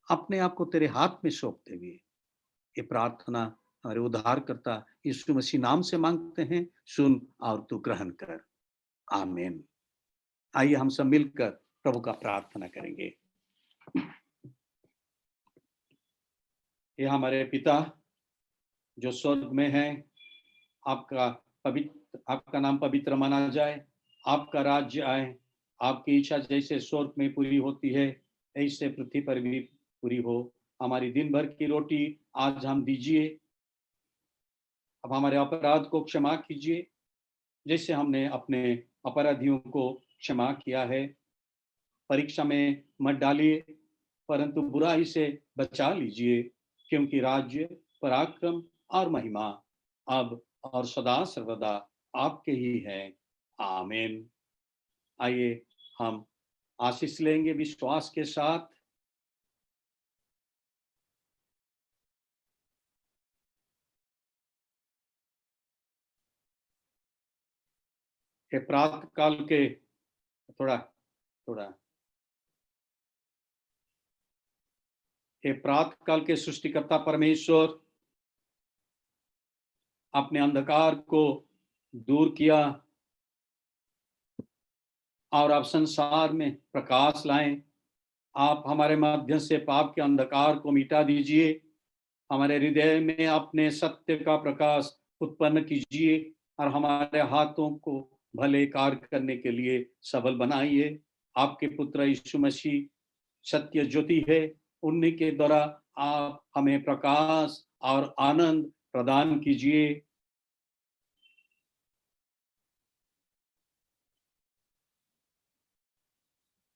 अपने आप को तेरे हाथ में सौंपते हुए, ये प्रार्थना हमारे उद्धारकर्ता यीशु मसीह नाम से मांगते हैं, सुन और तू ग्रहण कर। आमीन। आइए हम सब मिलकर प्रभु का प्रार्थना करेंगे। ये हमारे पिता जो स्वर्ग में है, आपका नाम पवित्र माना जाए, आपका राज्य आए, आपकी इच्छा जैसे स्वर्ग में पूरी होती है ऐसे पृथ्वी पर भी पूरी हो। हमारी दिन भर की रोटी आज हम दीजिए। अब हमारे अपराध को क्षमा कीजिए जैसे हमने अपने अपराधियों को क्षमा किया है। परीक्षा में मत डालिए, परंतु बुराई से बचा लीजिए, क्योंकि राज्य, पराक्रम और महिमा अब और सदा सर्वदा आपके ही है। आमीन। आइए हम आशीष लेंगे विश्वास के साथ। ये प्रातः काल के ये प्रातः काल के सृष्टिकर्ता परमेश्वर अपने अंधकार को दूर किया और आप संसार में प्रकाश लाएं। आप हमारे माध्यम से पाप के अंधकार को मिटा दीजिए, हमारे हृदय में अपने सत्य का प्रकाश उत्पन्न कीजिए और हमारे हाथों को भले कार्य करने के लिए सबल बनाइए। आपके पुत्र यीशु मसीह सत्य ज्योति है, उन्हीं के द्वारा आप हमें प्रकाश और आनंद प्रदान कीजिए।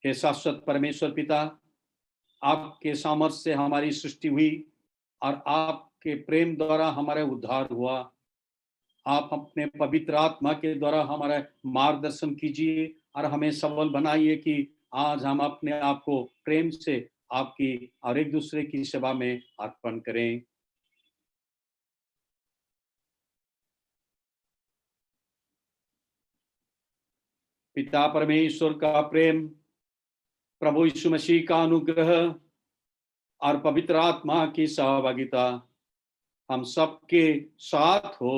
हे शाश्वत परमेश्वर पिता, आपके सामर्थ्य से हमारी सृष्टि हुई और आपके प्रेम द्वारा हमारा उद्धार हुआ। आप अपने पवित्र आत्मा के द्वारा हमारा मार्गदर्शन कीजिए और हमें सबल बनाइए कि आज हम अपने आप को प्रेम से आपकी और एक दूसरे की सेवा में अर्पण करें। पिता परमेश्वर का प्रेम, प्रभु यीशु मसीह का अनुग्रह और पवित्र आत्मा की सहभागिता हम सबके साथ हो।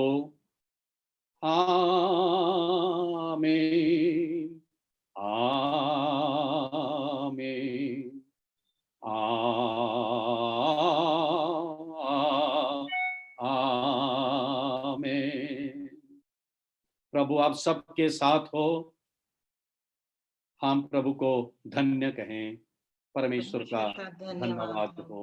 आमीन। आमीन। आमीन। प्रभु आप सबके साथ हो। हम प्रभु को धन्य कहें। परमेश्वर का धन्यवाद हो।